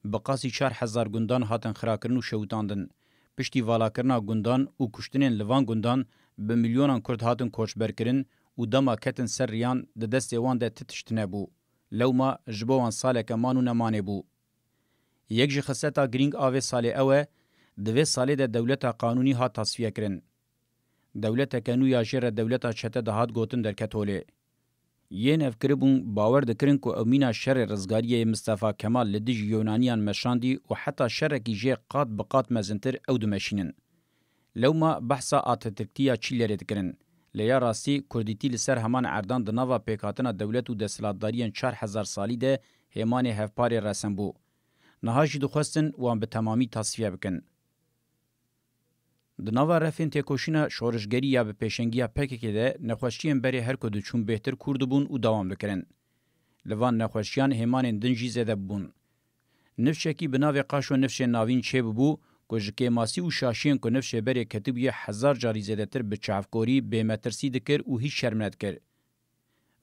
Bi qasî 4000 gundan hatin xirakirin û şewitandin. Piştî valakirina gundan û kuştinên li van gundan bi milyonan Kurd hatin koçberkirin û dema ketin ser riyan di destê wan de ti tişt nebû. Lewma ji bo wan saleke man û nemanê bû. Yek ji xiseta girîng a vê salê ew e, di vê salê de dewleta qanûnî hat tasfiye kirin. Dewleteke nû ya jê re dewleta çete de hat gotin derket holê. Yên ev kiribûn bawer dikirin ku ew mîna şerê rizgariyê Mustafa Kemal li dijî Yunaniyan meşandî û heta şerekî jê qat bi qat mezintir ew dimeşînin. Lewma behsa Atatürktiya Çîlerê dikirin. Li ya rastî Kurdîtî li ser heman erdan di nava pêkhatina dewlet û desthilatdariyên 4000 salî de hêmanê hevparê resem bû. Niha jî dixwestin wan bi temamî tasfiye bikin. Di nava refên têkoşîna şorişgerî ya bi pêşengiya PKK de nexweşiyên berê her ku diçûn bêhtir kûr dibûn û dewam dikirin. Li van nexweşiyan hêmanên din jî zêde bibûn. Nifşekî bi navê qaşo nifşên navîn çêbibû ku ji kêmasî û şaşiyên ku nifşê berê ketibûye 1000 carî zêdetir bi çavkorî bêmetirsî dikir û hîç şerm nedikir.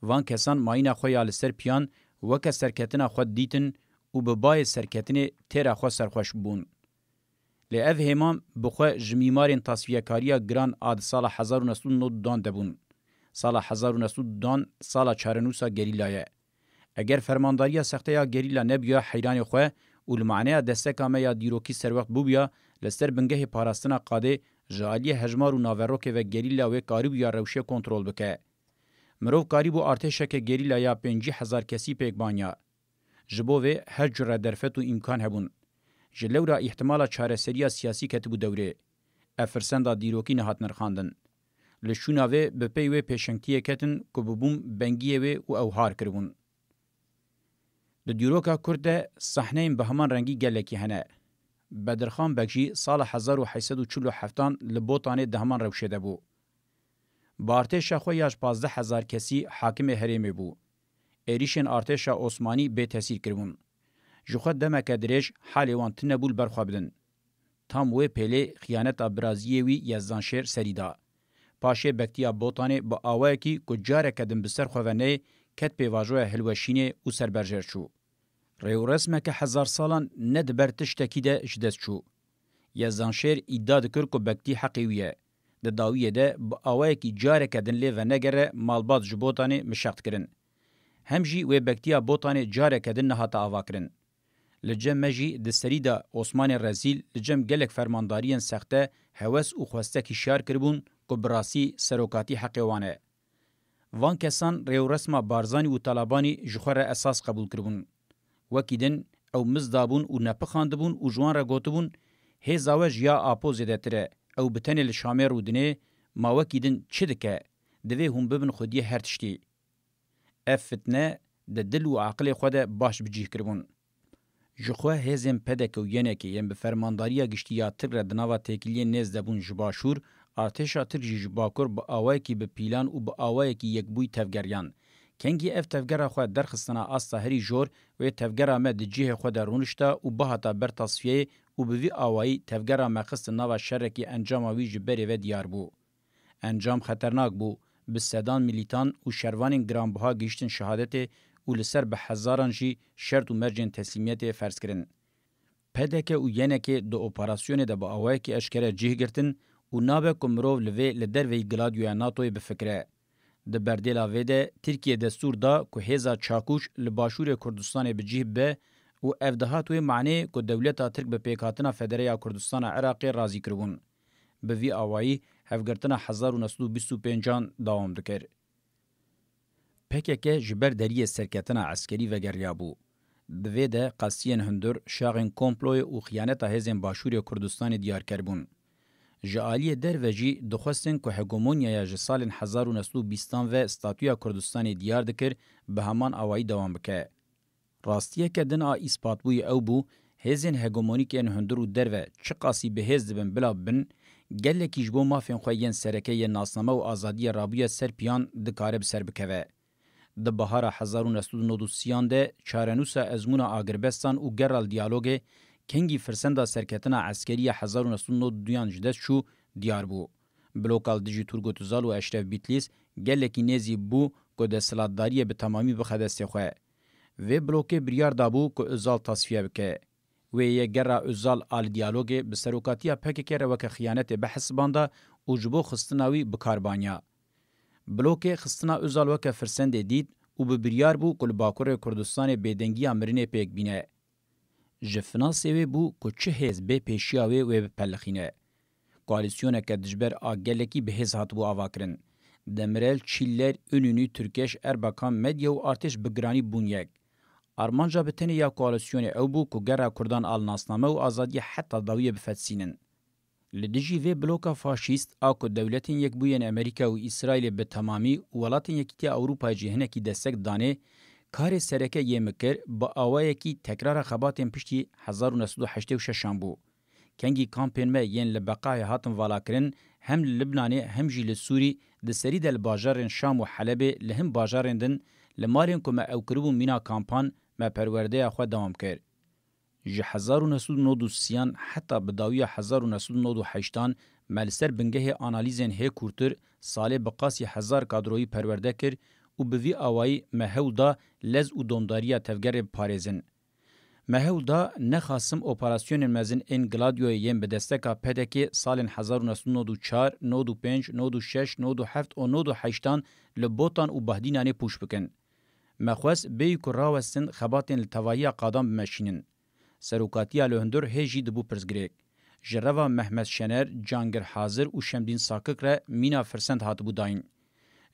Van kesan mayîna xwe ya li ser piyan weke serketina xwe dîtin û bi bayê serketinê têra xwe serxweş bûn. Li ev hêman bi xwe ji mîmarên tasfiyekariya giran a di sala 1992 de bûn. Sala 1992 sala çarenûsa gerîla ye. Eger fermandariya sexteya gerîla nebiya heyranê xwe û li maneya desteka me ya dîrokî serwext bûbiya li ser bingehê parastina qadê ji aliyê hejmar û naverokê ve gerîla wê karîbûya rewşê kontrol bike. Mirov karîbû artêşeke gerîla ya 50,000 kesî pêkbaniya. Ji bo vê her cure derfet û îmkan hebûn. Ji lewra îhtimala çareseriya siyasî ketibû dewrê. Ev firsenda dîrokî nehat nirxandin. Li şûna vê bi pey wê pêşengtiyê ketin ku bibûn bengiyê wê û ew har kiribûn. Di dîroka Kurd de sahneyên bi heman rengî gelekî hene. Bedirxan Bek jî sala 1847 li Botanê di heman rewşê de bû. Bi artêşa xwe ya 15,000 kesî hakimê herêmê bû. Êrişên artêşa Osmanî bê tesîr kiribûn. Ji xwe demeke dirêj halê wan tune bû berxwe bidin. Tam wê pêlê xıyaneta Biraziyê wî Yezdanşêr serî da. Paşê Bektiya Botanê bi awayekî ku careke din bi ser xwe venê ket pêvajoya hilweşînê û serberjer çû. Rêwresmeke 1000 salan ne diber tiştekî de ji dest çû. Yezdanşêr îddia dikir ku Bektî heqê wî ye. Di dawiyê de bi awayekî careke din lê venegere malbat ji Botanê mişext kirin. هم جی و بکتیا بوتان جاره کدن نهاتا آواکرن. لجم مجی دستری دا عثمان رزیل لجم گلک فرمانداریان سخته هوس و خواسته کی شار کربون که براسی سروکاتی حقیوانه. وان کسان ریو رسما بارزانی و طالبانی جخور اساس قبول کربون. وکیدن او مزدابون و نپخاندبون و جوان را گوتبون هزاوج یا آپو زیده او بتنی لشامه رودنه ما وکیدن چه دکه دوی هم ببن خودی هر تشتی. اف فتنه ده دل و عقل خود باش بجیه کربون. جخوه هزم پدک و ینه که یم به فرمانداریا گشتیا تر ردناوا تکیلی نیز دبون جباشور ارتشا تر جباکور با آوای کی به پیلان و با آوای کی یک بوی تفگریان. کنگی اف تفگر خود درخستنا آستا هری جور و تفگر مد جیه خود رونشتا و بهاتا بر تصفیه و بوی آوایی تفگر مخست ناوا شرکی انجام وی جبری و دیار بو. انجام خطرناک بو. به سدان میلیتان و شروان گرانبها گیشتن شهادت و لسر به هزاران جی شرط و مرجن تسلیمیت فرض کرن. پدکه و ینکه دو اپراسیون ده با آوای که اشکره جیه گرتن و نابه کمروو لوی لدر وی گلادیویا ناتوی بفکره. ده بردیلا ویده ترکیه دستور دا که هزا چاکوش لباشور کردستان بجیه به و افدهاتوی معنی که دولتا ترک به پیکاتنا فدریا کردستان عراقی رازی کربون. به وی آوایی هفگرتنا 1925 دوام دکر. پکه جبر دریه سرکتنا عسکری و گریابو. دوی ده قصیین هندر شاغین کمپلوی و خیانتا هزین باشور کردستان دیار کربون. جالی در وجی دخواستن که هگمونیا جسال 1920 و استاتویا کردستان دیار دکر به همان آوایی دوام بکه. راستیه که دن اثبات بوی او بو هزین هگمونیک ان هندر و در و چه قاسی به هز دبن بلا بن گله کیجبو مافین خوین سرکه ناسنامه و آزادی رابطه سرپیان دکاره بسر بکوه. د بهار 1993 ده چارنوسا ازمونا آگربستان و گرال دیالوگ کنگی فرسندا سرکتنا عسکری 1992 جدست شو دیار بو. بلوکال دیجی تورگوتوزال و اشرف بیتلیس گله کی نزی بو که ده سلادداری به تمامی بخدسته خواه. و بلوکه بریار دابو که ازال تصفیه بکه. و یه گره ازال آل دیالوگ به سروکاتیا پکه که وک خیانت بحث بانده و جبو خستناوی بکاربانیا. بلوک خستنا ازال وک فرسند دید و به بریار بو کل باکور کردستان بیدنگی امرین پیک بینه. جفنا سوی بو که چه هز به پیشیاوی و به پلخینه. کوالیسیونه که دجبر آگلکی به هز هات بو آواکرن. دمرل چیلر اونونی ترکش اربکان مدیا و ارتش بگرانی بونیگ. ارمانجا بتنی یا کوالیسیون او بو که گره کردان آل ناسنامه و آزادی حتی داویه بفتسینن. لدیجی وی بلوکا فاشیست آکو دولتین یک بوین امریکا و اسرائیل به تمامی ولاتین یکیتی اوروپا جهنه کی دستک دانه کار سرکه یمکر با آوائه کی تکرار خباتین پشتی 1986 بو. کنگی کامپین ما ین لبقای هاتن والا کرن هم لبنانی هم جی لسوری ده سری دل باجارن شام و حلب لهم باجارن دن لمارین که ما اوکربو مینا کامپان ما پرورده خود دوام کرد. جه 1993 حتی بداوی 1998 ملسر بنگه آنالیزن هی کورتر ساله بقاسی 1000 کادروی پرورده کرد و به وی آوائی مهول دا لز و دومداریا تفگر پارێزن. مهول دا نخاسم اپراسیون مزن انگلادیوی یم به دستکا پدکی سال 1994 95 96 97 و 98 لبوتان و بهدینانه پوش بکن. مخواست بی که راوستن خباتن لتوایی قادم بمشینن. سروکاتیا لهندر هجی دبو پرزگریک. جروا محمد شنر، جانگر حاضر و شمدین ساکک را مینا فرسند هات بوداین.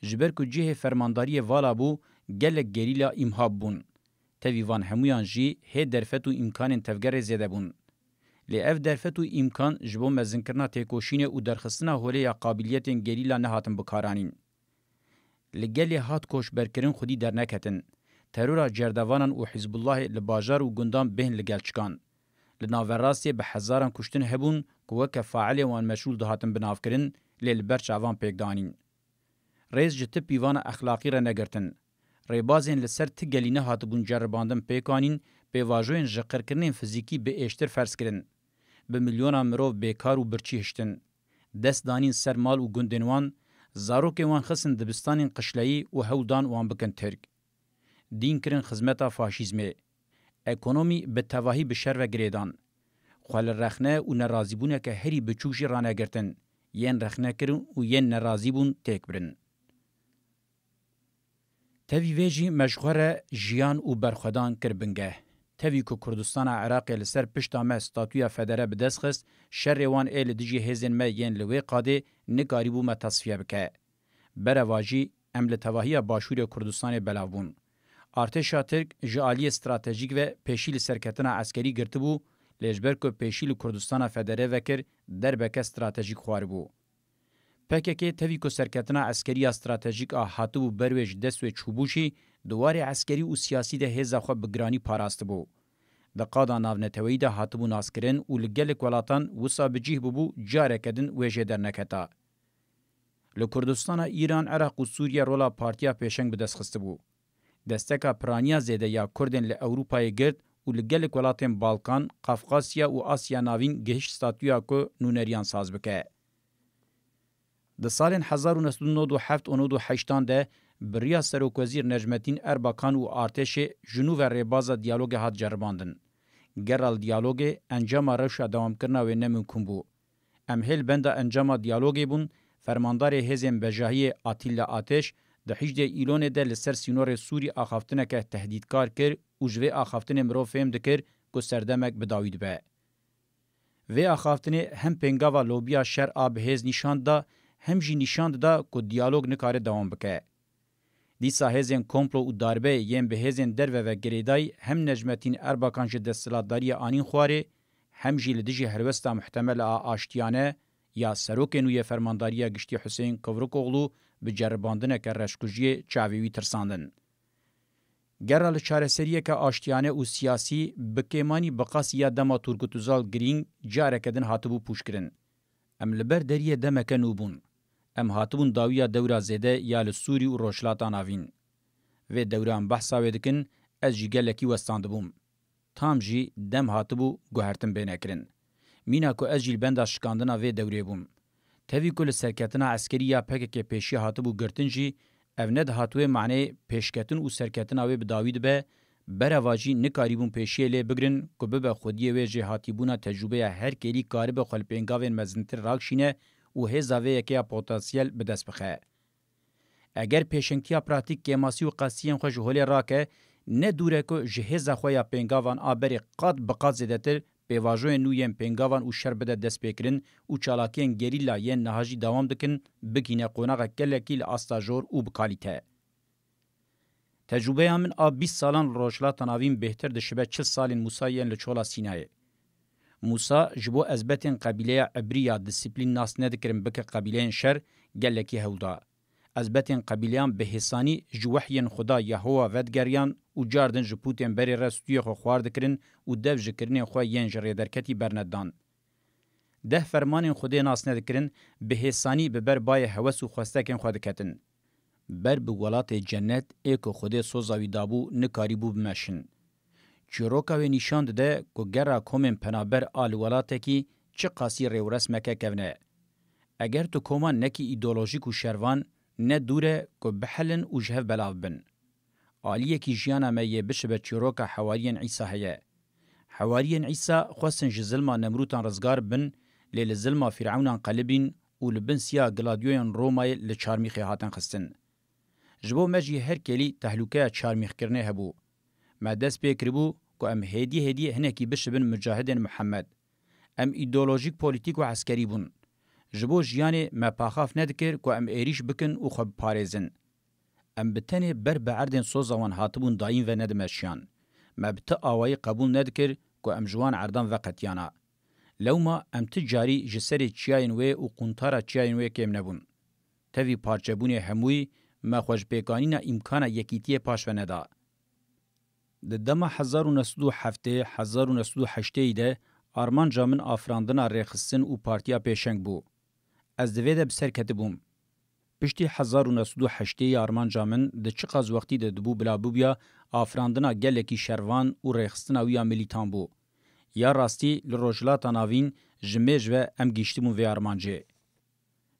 جبر که جه فرمانداری والا بو گلک گریلا امهاب بون. تاویوان همویان جی هی درفت و امکان تفگر زیده بون. لی اف درفت و امکان جبو مزنکرنا تیکوشین و درخستنا هولی قابلیت گریلا نهاتن بکارانین. لگلی هات کوش برکرین خودی در نکتن. ترورا جردوانان و حزب الله لباجار و گندان بین لگلچکان. لناوراستی به هزاران کشتن هبون که وک فاعل وان مشغول دهاتن بناف کرن لیل برچ عوام پیگدانین. رئیس جت پیوان اخلاقی را نگرتن. ریبازین لسر تگلینه هاتبون جرباندن پیکانین به واژوین جقر کرنین فیزیکی به اشتر فرض کرن. به میلیون مرو بیکار و برچی هشتن. دست دانین سر مال و گندنوان زاروک وان خسن دبستانین قشلایی و هودان وان بکن ترک. دین کرن خدمتا فاشیزمه. اکونومی به تواهی به شر و گریدان. خوال رخنه و نرازیبونه که هری بچوشی رانه گرتن. ین رخنه کرن و ین نرازیبون تک برن. تەوی وێژی مەژخۆرە ژیان û berxwedan kir bingeh. Tevî ku Kurdistana Iraqê li ser pişta me statuya federe bi dest xist, şerê wan ê li dijî hêzên me yên li wê qadê nikarîbû me tasfiye bike. Bereva jî em li tevahiya Başûrê Kurdistanê belav bûn. Artêşa Tirk ji aliyê stratejîk ve pêşî li serketina eskerî girtibû, lê ji ber ku pêşî li Kurdistana federe vekir, derbeke stratejîk xwaribû. PKK tevî ku serketina eskeriya stratejîk a hatibû ber wê ji dest wê çûbû jî, duwarê eskerî û siyasî de hêza xwe bi giranî parastibû. Di qada navneteweyî de hatibû naskirin û li gelek welatan wisa bi cih bûbû careke din wê jê derneketa. Li Kurdistana İran, Iraq û Sûriye rola partiya pêşeng bi dest xistibû. Desteka piraniya zêde ya Kurdên li Ewropayê girt û li gelek welatên Balkan, Qafqasya û Asya navîn gihîşt statuya ku nûneriyan saz bike. Di salên 1997 de biriya Serokwezîr Necmetîn Erbakan û artêşê ji nû ve rêbaza diyalogê hat ceribandin. Gera li diyalogê encama rewşa dewamkirina wê nemimkûn bû. Em hêl benda encama diyalogê bûn, fermandarê hêzên bejahiyê Atîlla Atêş di 18 îlonê de li ser sînorê Sûrî axaftineke tehdîtkar kir û ji vê axaftinê mirov fêm dikir ku serdemek bi dawî dibe. Vê axaftinê hem pêngava lobiya şer a bi hêz nîşan da, hem jî nîşan da ku diyalog nikare dewam bike. Dîsa hêzên komplo û darbeyê yên bi hêzên derve ve girêdayî hem Necmetîn Erbakan ji desthilatdariya anîn xwarê, hem jî li dijî helwesta muhtemel a aştiyane ya serokên wî yê fermandariya giştî Hüseyin Kıvrıkoğlu bi ceribandineke reşkujiyê çavê wî tirsandin. Gera li çareseriyeke aştiyane û siyasî bi kêmanî bi qasiya dema Turgut Özal girîng careke din hatibû pûşkirin. Em li ber deriyê demeke nû bûn. Em hatibûn dawiya dewra zêde ya li Sûrî û Rojhilata Navîn. Vê dewran behsa wê dikin, ez jî gelekî westandibûm. Tam jî dem hatibû guhertin bênekirin. Mîna ku ez jî li benda şikandina vê dewrê bûm. Tevî ku li serketina eskerî ya PKK pêşî hatibû girtin jî, ev ne dihatûyê maneyê pêşketin û serketina wê bi dawî dibe, bereva jî nikarîbûn pêşiyê lê bigirin ku bibe xwediyê wê jê hatîbûna tecrübeya her kêlî karibe xwe li pêngavên mezintir rakşîne û hêza vê yekeya potansiyel bi dest bixe. Eger pêşengtiya pratik kêmasî û qasiyên xwe ji holê rake, ne dûr e ku ji hêza xwe ya pêngavan a berê qat bi qat zêdetir pêvajoyên nû yên pêngavan û şer bide dest pêkirin û çalakiyên gerîla yên niha jî dewam dikin, bikîne qonaxek gelekî li asta jor û bi kalîte. Tecrübeya min a 20 salan li Rojhilata Navîn bêhtir dişibe 40 salên Musa yên li çola Sînayê. Musa ji bo ezbetên qebîleya Ebrî ya disiplîn nas nedikirin bike qebîleyên şer gelekî hewda. Ezbetên qebîleyan bi hêsanî ji wehyên Xuda Yehowa vedgeriyan û cardin ji pûtên berê re stûyê xwe xwar dikirin û dev ji kirinên xwe yên ji rêderketî bernedan. Deh fermanên Xwedê nas nedikirin, bi hêsanî bi ber bayê heves û xwestekên xwe diketin. Ber bi welatê cennet ê ku Xwedê soza wî dabû nikarîbû bimeşin. Çîroka wê nîşan dide ku gera komên penaber a li welatekî çi qasî rêwresmeke kevne. Eger tu koma nekî îdeolojîk û şervan, ne dûr e ku bihelin û ji hev belav bin. Aliyekî jiyana me yê bişibe çîroka hewariyên Îsa heye. Hewariyên Îsa xwestin ji zilma Nemrûtan rizgar bin, lê li zilma Fir'ewnan qelibîn û li bin siya gladyoyên Romayê li çarmîxê hatin xistin. Ji bo me jî her kelî tehlûkeya çarmîxkirinê hebû. Me dest pê kiribû ku em hêdî hinekî bişibin mücahidên Muhammed. Em îdeolojîk, polîtîk û eskerî bûn. Ji bo jiyanê me paxaf nedikir ku em êrîş bikin û xwe biparêzin. Em bi tenê ber bi erdên soza wan hatibûn dayîn ve nedimeşiyan. Me bi ti awayî qebûl nedikir ku em ji wan erdan veqetiyana. Lewma em ti carî ji serê çiyayên wê û quntara çiyayên wê kêm nebûn. Tevî parçebûnê hemûyî me xwe ji pêkanîna îmkana yekîtiyê paş ve neda. Di dema 1907-1908 de armanca min afirandina rêxistin û partiya pêşeng bû. Ez divê de bi ser ketibûm. Piştî 1908 armanca min di çi qas wextî de dibû bilabûbiya afirandina gelekî şervan û rêxistina wî ya milîtan bû. Ya rastî li Rojhilata Navîn ji mêj ve em gîştibûn vê armancê.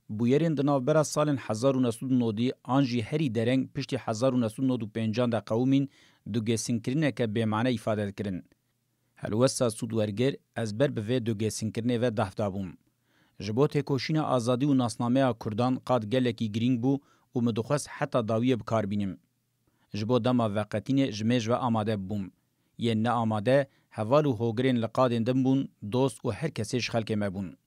Bûyerên di navbera salên 1990 an jî herî dereng piştî 1995 de qewmîn dugêsînkirineke bêmane îfade dikirin. Helwesta Sûdwerger ez ber bi vê dugêsînkirinê ve dehfda bûm. Ji bo têkoşîna azadî û nasnameya Kurdan qad gelekî girîng bû û min dixwest heta dawiyê bikarbînim. جبو دما وقتین جمیج و آماده بوم. ین نه آماده هوال و هوگرین لقادن دم بون دوست و هر کسیش خلک مبون.